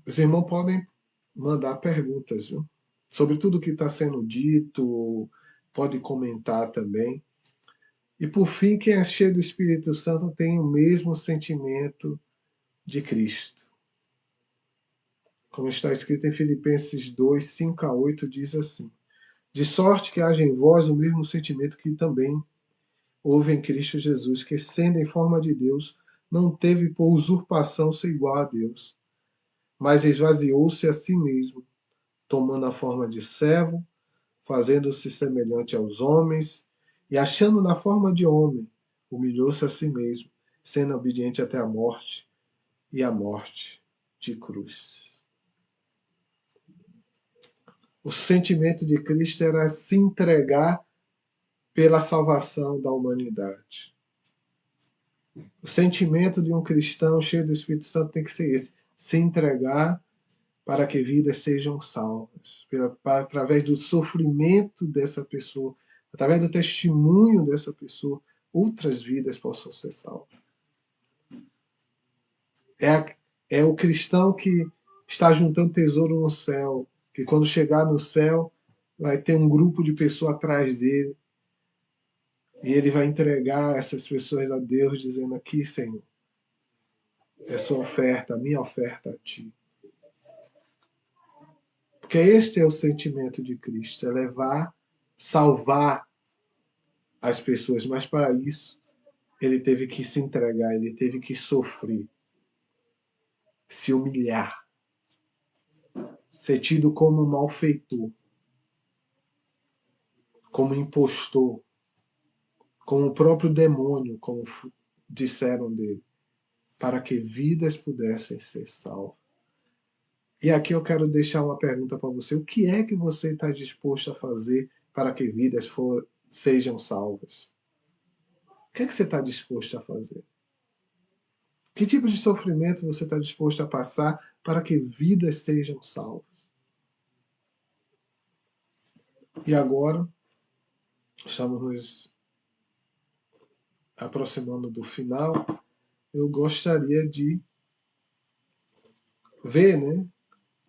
Os irmãos podem mandar perguntas, viu? Sobre tudo que está sendo dito, pode comentar também. E por fim, quem é cheio do Espírito Santo tem o mesmo sentimento de Cristo. Como está escrito em Filipenses 2, 5-8, diz assim: de sorte que haja em vós o mesmo sentimento que também houve em Cristo Jesus, que, sendo em forma de Deus, não teve por usurpação ser igual a Deus, mas esvaziou-se a si mesmo, tomando a forma de servo, fazendo-se semelhante aos homens, e achando na forma de homem, humilhou-se a si mesmo, sendo obediente até a morte, e a morte de cruz. O sentimento de Cristo era se entregar pela salvação da humanidade. O sentimento de um cristão cheio do Espírito Santo tem que ser esse: se entregar para que vidas sejam salvas, através do sofrimento dessa pessoa, através do testemunho dessa pessoa, outras vidas possam ser salvas. É o cristão que está juntando tesouro no céu, que quando chegar no céu vai ter um grupo de pessoas atrás dele e ele vai entregar essas pessoas a Deus, dizendo: aqui, Senhor, essa oferta, a minha oferta a ti. Porque este é o sentimento de Cristo, é levar, salvar as pessoas, mas para isso ele teve que se entregar, ele teve que sofrer, se humilhar, ser tido como um malfeitor, como impostor, como o próprio demônio, como disseram dele, para que vidas pudessem ser salvas. E aqui eu quero deixar uma pergunta para você: o que é que você está disposto a fazer para que vidas sejam salvas? O que é que você está disposto a fazer? Que tipo de sofrimento você está disposto a passar para que vidas sejam salvas? E agora, estamos nos aproximando do final. Eu gostaria de ver, né,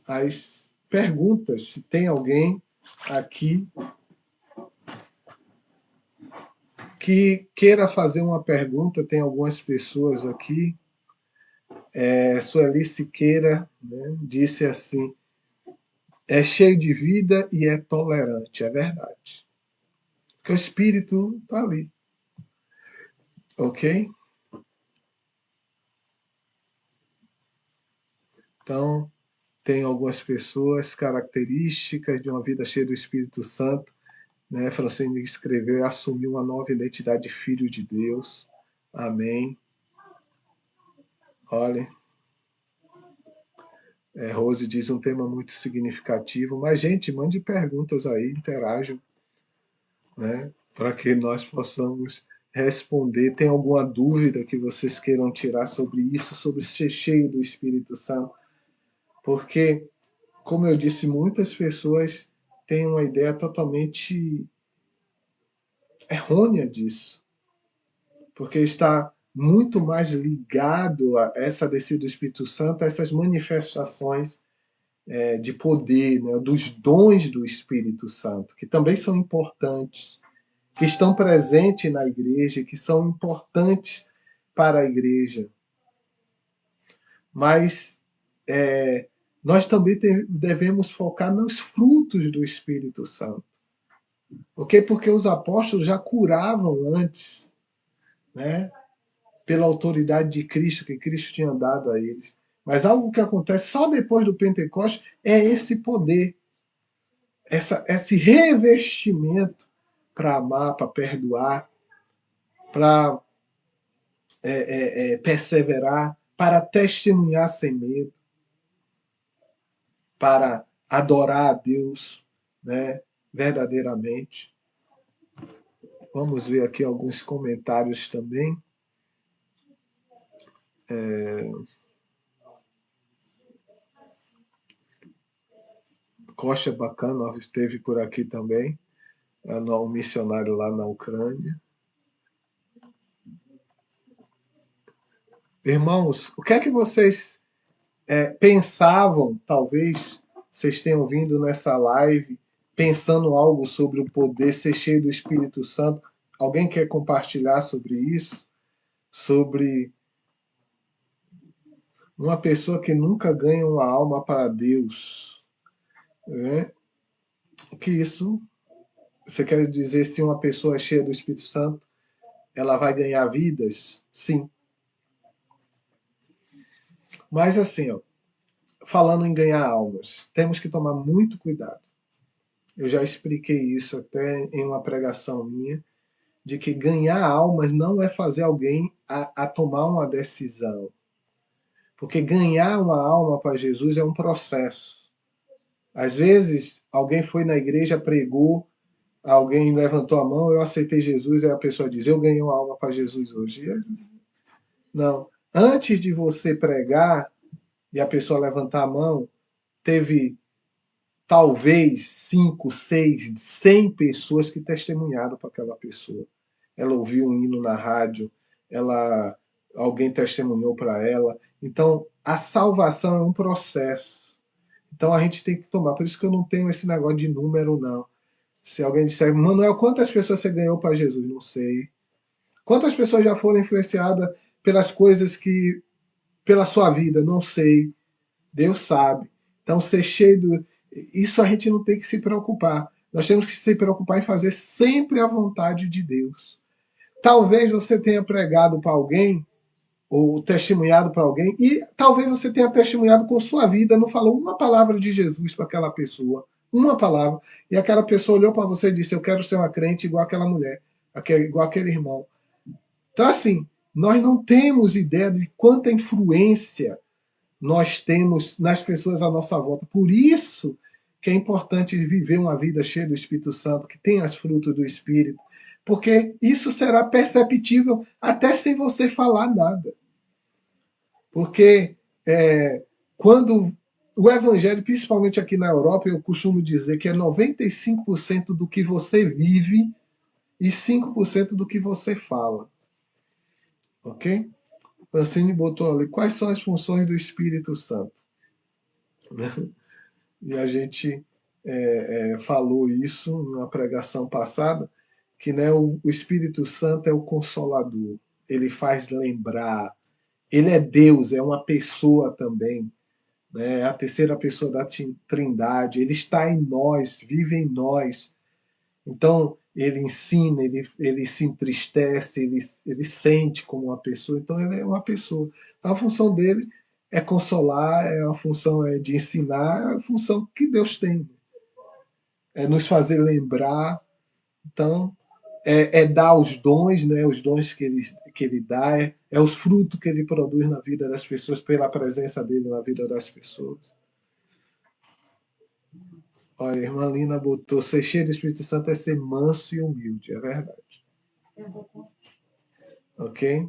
as perguntas. Se tem alguém aqui que queira fazer uma pergunta, tem algumas pessoas aqui. Sueli Siqueira, né, disse assim: é cheio de vida e é tolerante. É verdade. Porque o espírito está ali. Ok? Então, tem algumas pessoas, características de uma vida cheia do Espírito Santo. Né? Francine escreveu: assumiu uma nova identidade de filho de Deus. Amém. Olha, Rose diz um tema muito significativo. Mas, gente, mande perguntas aí, interajam, né? Para que nós possamos responder. Tem alguma dúvida que vocês queiram tirar sobre isso, sobre ser cheio do Espírito Santo? Porque, como eu disse, muitas pessoas têm uma ideia totalmente errônea disso, porque está muito mais ligado a essa descida do Espírito Santo, a essas manifestações de poder, né, dos dons do Espírito Santo, que também são importantes, que estão presentes na igreja, que são importantes para a igreja. Mas nós também devemos focar nos frutos do Espírito Santo. Ok? Porque os apóstolos já curavam antes, né? Pela autoridade de Cristo, que Cristo tinha dado a eles. Mas algo que acontece só depois do Pentecostes é esse poder, esse revestimento para amar, para perdoar, para perseverar, para testemunhar sem medo, para adorar a Deus, né, verdadeiramente. Vamos ver aqui alguns comentários também. Costa Bacana esteve por aqui também, um missionário lá na Ucrânia. Irmãos, o que é que vocês pensavam, talvez vocês tenham vindo nessa live pensando algo sobre o poder ser cheio do Espírito Santo? Alguém quer compartilhar sobre isso? Sobre uma pessoa que nunca ganha uma alma para Deus, né? Que isso, você quer dizer, se uma pessoa é cheia do Espírito Santo, ela vai ganhar vidas? Sim. Mas assim, ó, falando em ganhar almas, temos que tomar muito cuidado. Eu já expliquei isso até em uma pregação minha, de que ganhar almas não é fazer alguém a tomar uma decisão. Porque ganhar uma alma para Jesus é um processo. Às vezes, alguém foi na igreja, pregou, alguém levantou a mão, eu aceitei Jesus, e a pessoa diz: eu ganhei uma alma para Jesus hoje. Não. Antes de você pregar e a pessoa levantar a mão, teve talvez 5, 6, 100 pessoas que testemunharam para aquela pessoa. Ela ouviu um hino na rádio, ela alguém testemunhou para ela. Então, a salvação é um processo. Então, a gente tem que tomar. Por isso que eu não tenho esse negócio de número, não. Se alguém disser, Manuel, quantas pessoas você ganhou para Jesus? Não sei. Quantas pessoas já foram influenciadas pelas coisas que, pela sua vida? Não sei. Deus sabe. Então, ser cheio do. Isso a gente não tem que se preocupar. Nós temos que se preocupar em fazer sempre a vontade de Deus. Talvez você tenha pregado para alguém, ou testemunhado para alguém, e talvez você tenha testemunhado com sua vida, não falou uma palavra de Jesus para aquela pessoa. Uma palavra. E aquela pessoa olhou para você e disse: Eu quero ser uma crente igual aquela mulher, igual aquele irmão. Então, assim, nós não temos ideia de quanta influência nós temos nas pessoas à nossa volta. Por isso que é importante viver uma vida cheia do Espírito Santo, que tem as frutos do Espírito, porque isso será perceptível até sem você falar nada. Porque quando o Evangelho, principalmente aqui na Europa, eu costumo dizer que é 95% do que você vive e 5% do que você fala. Ok? Francine botou ali, quais são as funções do Espírito Santo? E a gente falou isso numa pregação passada, que né, o Espírito Santo é o consolador, ele faz lembrar, ele é Deus, é uma pessoa também, né, é a terceira pessoa da Trindade, ele está em nós, vive em nós. Então, ele ensina, ele se entristece, ele sente como uma pessoa, então ele é uma pessoa. Então, a função dele é consolar, a função é de ensinar, é a função que Deus tem. É nos fazer lembrar. Então, dar os dons, né, os dons que ele dá, é os frutos que ele produz na vida das pessoas, pela presença dele na vida das pessoas. Olha, a irmã Lina botou, ser cheio do Espírito Santo é ser manso e humilde, é verdade. Ok?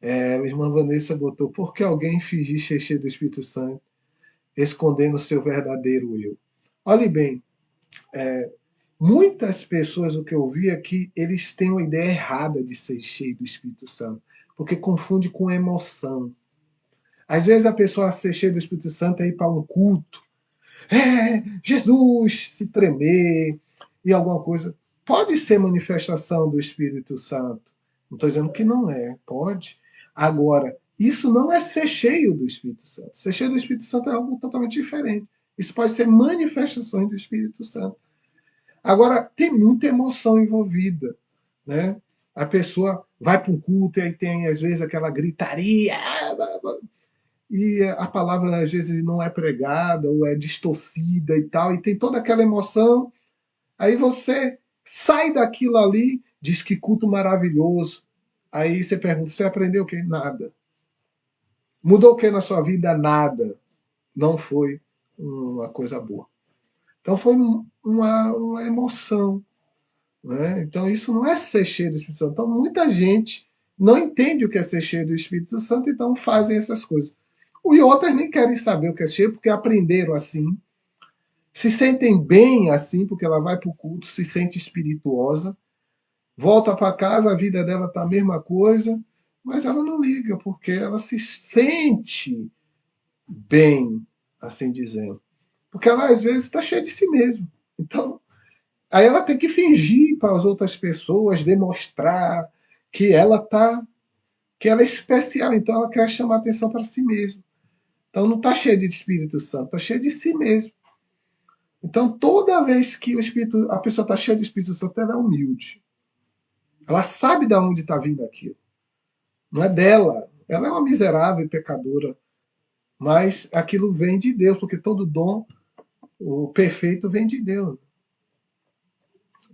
A irmã Vanessa botou, por que alguém fingir ser cheio do Espírito Santo, escondendo o seu verdadeiro eu? Olhe bem, muitas pessoas, o que eu vi é que eles têm uma ideia errada de ser cheio do Espírito Santo, porque confunde com emoção. Às vezes a pessoa ser cheia do Espírito Santo é ir para um culto, Jesus, se tremer e alguma coisa. Pode ser manifestação do Espírito Santo. Não estou dizendo que não é, pode. Agora, isso não é ser cheio do Espírito Santo. Ser cheio do Espírito Santo é algo totalmente diferente. Isso pode ser manifestações do Espírito Santo. Agora, tem muita emoção envolvida, né? A pessoa vai para um culto e aí tem, às vezes, aquela gritaria, e a palavra, às vezes, não é pregada ou é distorcida e tal, e tem toda aquela emoção. Aí você sai daquilo ali, diz que culto maravilhoso. Aí você pergunta, você aprendeu o quê? Nada. Mudou o que na sua vida? Nada. Não foi uma coisa boa. Então foi uma emoção. Né? Então isso não é ser cheio do Espírito Santo. Então muita gente não entende o que é ser cheio do Espírito Santo, então fazem essas coisas. E outras nem querem saber o que é cheio, porque aprenderam assim. Se sentem bem assim, porque ela vai para o culto, se sente espirituosa, volta para casa, a vida dela tá a mesma coisa, mas ela não liga, porque ela se sente bem, assim dizendo. Porque ela às vezes está cheia de si mesma. Então, aí ela tem que fingir para as outras pessoas, demonstrar que ela tá, que ela é especial. Então ela quer chamar atenção para si mesma. Então não está cheia de Espírito Santo, está cheia de si mesmo. Então toda vez que a pessoa está cheia do Espírito Santo, ela é humilde. Ela sabe de onde está vindo aquilo. Não é dela. Ela é uma miserável pecadora, mas aquilo vem de Deus, porque todo dom, o perfeito, vem de Deus.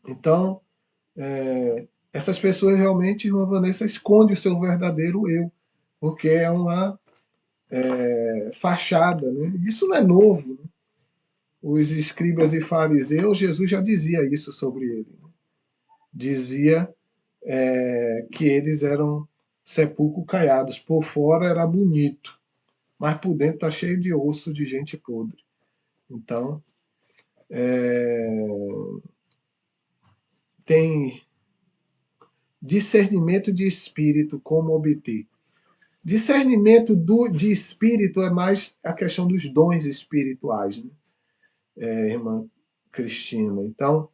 Então, essas pessoas realmente, irmã Vanessa, esconde o seu verdadeiro eu, porque é uma fachada. Né? Isso não é novo. Né? Os escribas e fariseus, Jesus já dizia isso sobre ele. Né? Dizia que eles eram sepulcro caiados. Por fora era bonito, mas por dentro está cheio de osso de gente podre. Então, tem Discernimento de espírito, como obter? Discernimento de espírito é mais a questão dos dons espirituais, né? Irmã Cristina. Então,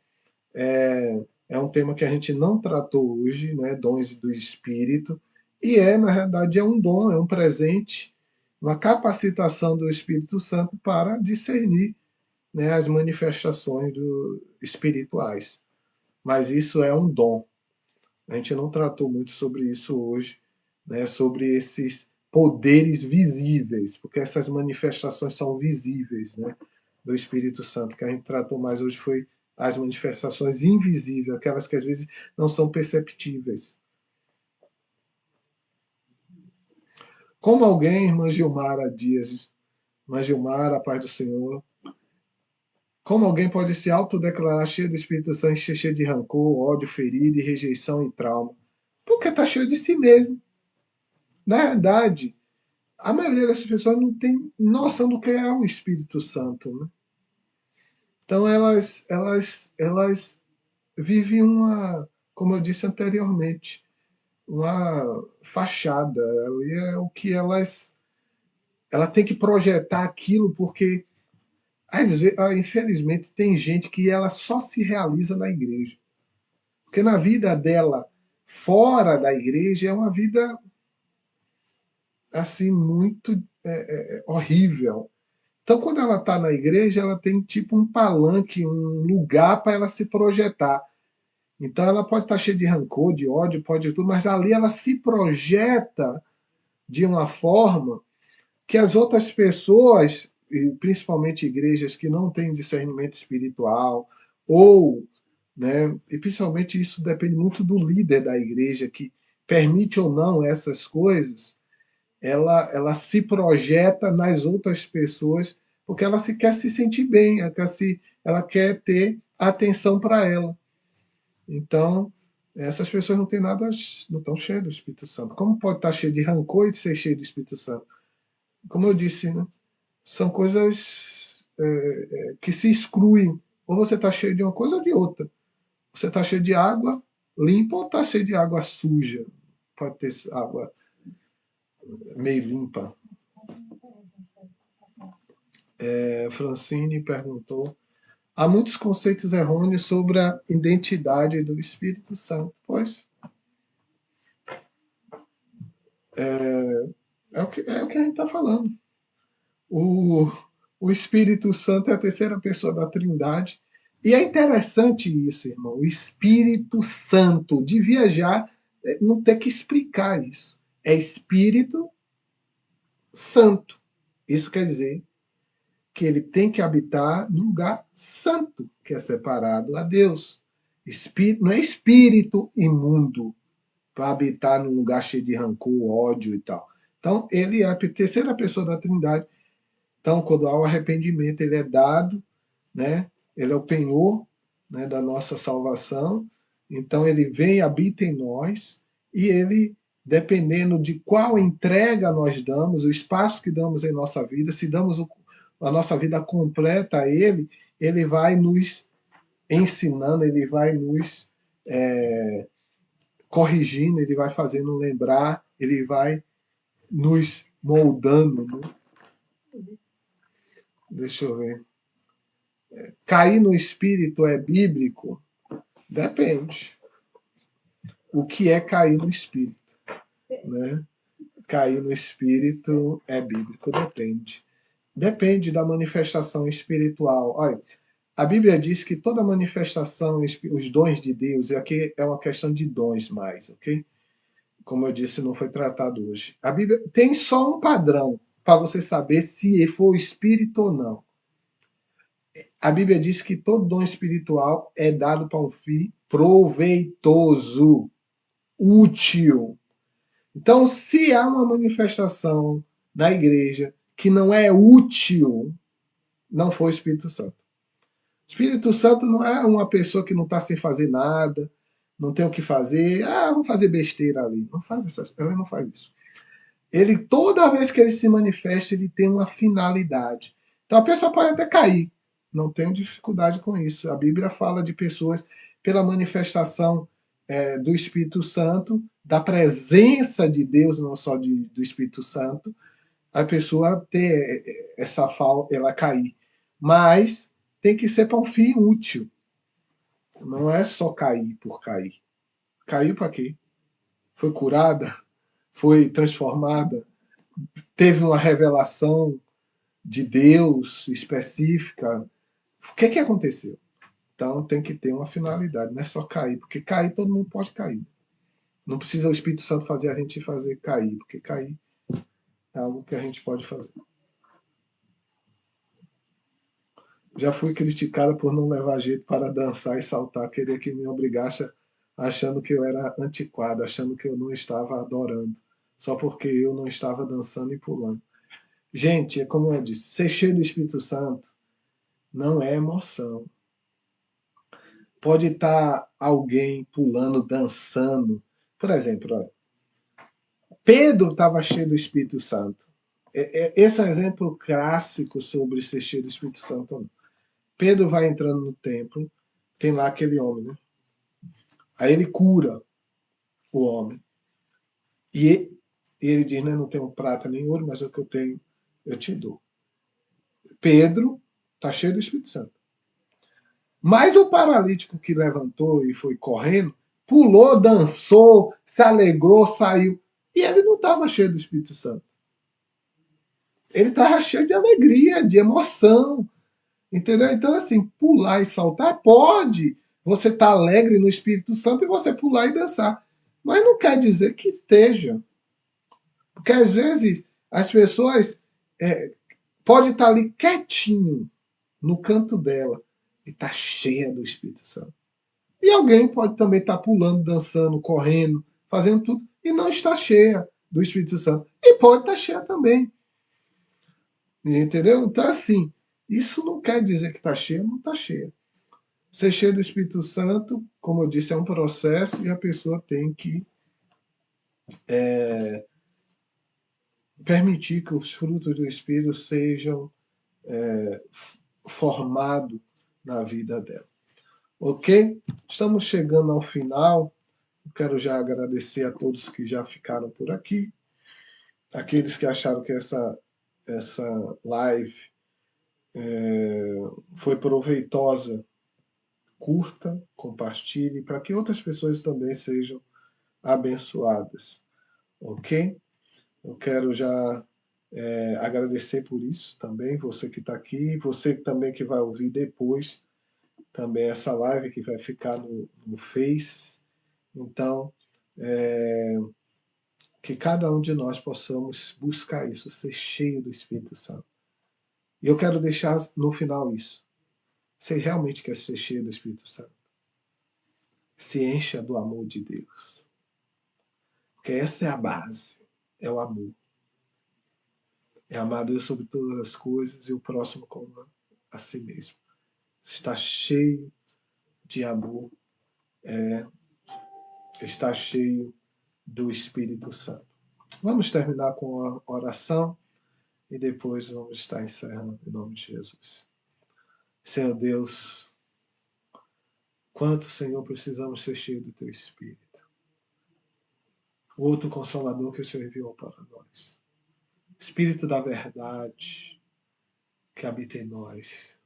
é um tema que a gente não tratou hoje, né? Dons do espírito. E na realidade, é um dom, é um presente, uma capacitação do Espírito Santo para discernir, né, as manifestações espirituais. Mas isso é um dom. A gente não tratou muito sobre isso hoje, né, sobre esses poderes visíveis, porque essas manifestações são visíveis, né, do Espírito Santo. O que a gente tratou mais hoje foi as manifestações invisíveis, aquelas que às vezes não são perceptíveis. Como alguém, irmã Gilmara Dias, irmã Gilmara, a paz do Senhor, como alguém pode se autodeclarar cheio do Espírito Santo e cheio de rancor, ódio, ferida, rejeição e trauma? Porque está cheio de si mesmo. Na verdade, a maioria dessas pessoas não tem noção do que é o Espírito Santo. Né? Então elas vivem uma, como eu disse anteriormente, uma fachada. Ali é o que ela tem que projetar aquilo porque às vezes, infelizmente tem gente que ela só se realiza na igreja. Porque na vida dela fora da igreja é uma vida assim muito horrível. Então, quando ela está na igreja, ela tem tipo um palanque, um lugar para ela se projetar. Então, ela pode estar cheia de rancor, de ódio, pode tudo, mas ali ela se projeta de uma forma que as outras pessoas, e principalmente igrejas que não têm discernimento espiritual, ou, né, e principalmente isso depende muito do líder da igreja, que permite ou não essas coisas, ela se projeta nas outras pessoas porque ela se quer se sentir bem, ela quer ter atenção para ela. Então, essas pessoas não têm nada, não estão cheias do Espírito Santo. Como pode estar cheio de rancor e ser cheio do Espírito Santo? Como eu disse, né? São coisas que se excluem. Ou você está cheio de uma coisa ou de outra. Você está cheio de água limpa ou está cheio de água suja? Pode ter água meio limpa. Francine perguntou. Há muitos conceitos errôneos sobre a identidade do Espírito Santo. Pois é o que a gente está falando. O, o Espírito Santo é a terceira pessoa da Trindade. E é interessante isso, irmão. O Espírito Santo, de viajar, não ter que explicar isso. É Espírito Santo. Isso quer dizer que ele tem que habitar num lugar santo, que é separado a Deus. Não é espírito imundo para habitar num lugar cheio de rancor, ódio e tal. Então, ele é a terceira pessoa da Trindade. Então, quando há o arrependimento, ele é dado, né? Ele é o penhor, né, da nossa salvação. Então, ele vem, habita em nós e ele, dependendo de qual entrega nós damos, o espaço que damos em nossa vida, se damos a nossa vida completa a ele vai nos ensinando, ele vai nos corrigindo, ele vai fazendo lembrar, ele vai nos moldando. Né? Deixa eu ver. Cair no espírito é bíblico? Depende. O que é cair no espírito? Né? Cair no espírito é bíblico? Depende. Depende da manifestação espiritual. Olha, a Bíblia diz que toda manifestação, os dons de Deus, e aqui é uma questão de dons mais, ok? Como eu disse, não foi tratado hoje. A Bíblia tem só um padrão para você saber se for espírito ou não. A Bíblia diz que todo dom espiritual é dado para um fim proveitoso, útil. Então, se há uma manifestação na igreja que não é útil, não foi o Espírito Santo. O Espírito Santo não é uma pessoa que não está sem fazer nada, não tem o que fazer, vou fazer besteira ali. Não faz isso, ele não faz isso. Ele, toda vez que ele se manifesta, ele tem uma finalidade. Então a pessoa pode até cair. Não tenho dificuldade com isso. A Bíblia fala de pessoas pela manifestação do Espírito Santo, da presença de Deus, não só do Espírito Santo, a pessoa ter essa falta, ela cair. Mas tem que ser para um fim útil. Não é só cair por cair. Caiu para quê? Foi curada? Foi transformada? Teve uma revelação de Deus específica? O que aconteceu? Então tem que ter uma finalidade, não é só cair, porque cair todo mundo pode cair. Não precisa o Espírito Santo fazer a gente fazer cair, porque cair é algo que a gente pode fazer. Já fui criticada por não levar jeito para dançar e saltar, queria que me obrigasse achando que eu era antiquado, achando que eu não estava adorando, só porque eu não estava dançando e pulando. Gente, é como eu disse, ser cheio do Espírito Santo não é emoção. Pode estar alguém pulando, dançando. Por exemplo, olha, Pedro estava cheio do Espírito Santo. Esse é um exemplo clássico sobre ser cheio do Espírito Santo. Pedro vai entrando no templo, tem lá aquele homem, né? Aí ele cura o homem. E ele diz, né, não tenho prata nem ouro, mas o que eu tenho, eu te dou. Pedro está cheio do Espírito Santo. Mas o paralítico que levantou e foi correndo, pulou, dançou, se alegrou, saiu. E ele não estava cheio do Espírito Santo. Ele estava cheio de alegria, de emoção. Entendeu? Então, assim, pular e saltar pode. Você tá alegre no Espírito Santo e você pular e dançar. Mas não quer dizer que esteja. Porque às vezes as pessoas pode estar ali quietinho no canto dela e tá cheia do Espírito Santo. E alguém pode também estar pulando, dançando, correndo, fazendo tudo e não está cheia do Espírito Santo. E pode estar cheia também. Entendeu? Então, assim, isso não quer dizer que está cheia, não está cheia. Ser cheio do Espírito Santo, como eu disse, é um processo e a pessoa tem que permitir que os frutos do Espírito sejam formados na vida dela. Ok? Estamos chegando ao final. Quero já agradecer a todos que já ficaram por aqui. Aqueles que acharam que essa live foi proveitosa, curta, compartilhe, para que outras pessoas também sejam abençoadas. Ok? Eu quero já agradecer por isso também, você que está aqui, você também que vai ouvir depois também essa live que vai ficar no Face. Então, que cada um de nós possamos buscar isso, ser cheio do Espírito Santo. E eu quero deixar no final isso. Você realmente quer ser cheio do Espírito Santo? Se encha do amor de Deus. Porque essa é a base, é o amor. É amar a Deus sobre todas as coisas e o próximo como a si mesmo. Está cheio de amor, está cheio do Espírito Santo. Vamos terminar com a oração e depois vamos estar encerrando em nome de Jesus. Senhor Deus, quanto, Senhor, precisamos ser cheios do Teu Espírito. O outro Consolador que o Senhor enviou para nós. Espírito da verdade que habita em nós,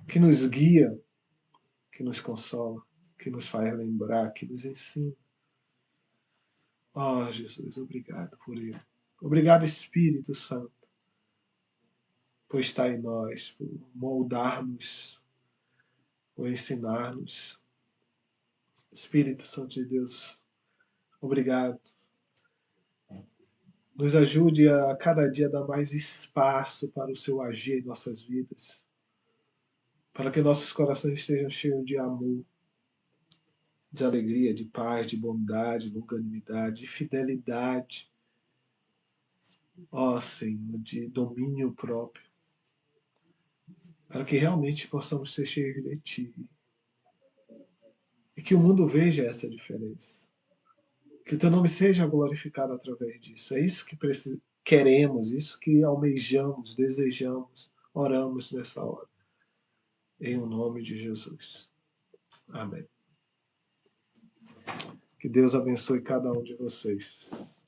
que nos guia, que nos consola, que nos faz lembrar, que nos ensina. Oh, Jesus, obrigado por ele. Obrigado, Espírito Santo, por estar em nós, por moldar-nos, por ensinar-nos. Espírito Santo de Deus, obrigado. Nos ajude a cada dia dar mais espaço para o seu agir em nossas vidas, para que nossos corações estejam cheios de amor, de alegria, de paz, de bondade, longanimidade, de fidelidade, ó Senhor, de domínio próprio, para que realmente possamos ser cheios de Ti e que o mundo veja essa diferença. Que o Teu nome seja glorificado através disso. É isso que queremos, isso que almejamos, desejamos, oramos nessa hora. Em o nome de Jesus. Amém. Que Deus abençoe cada um de vocês.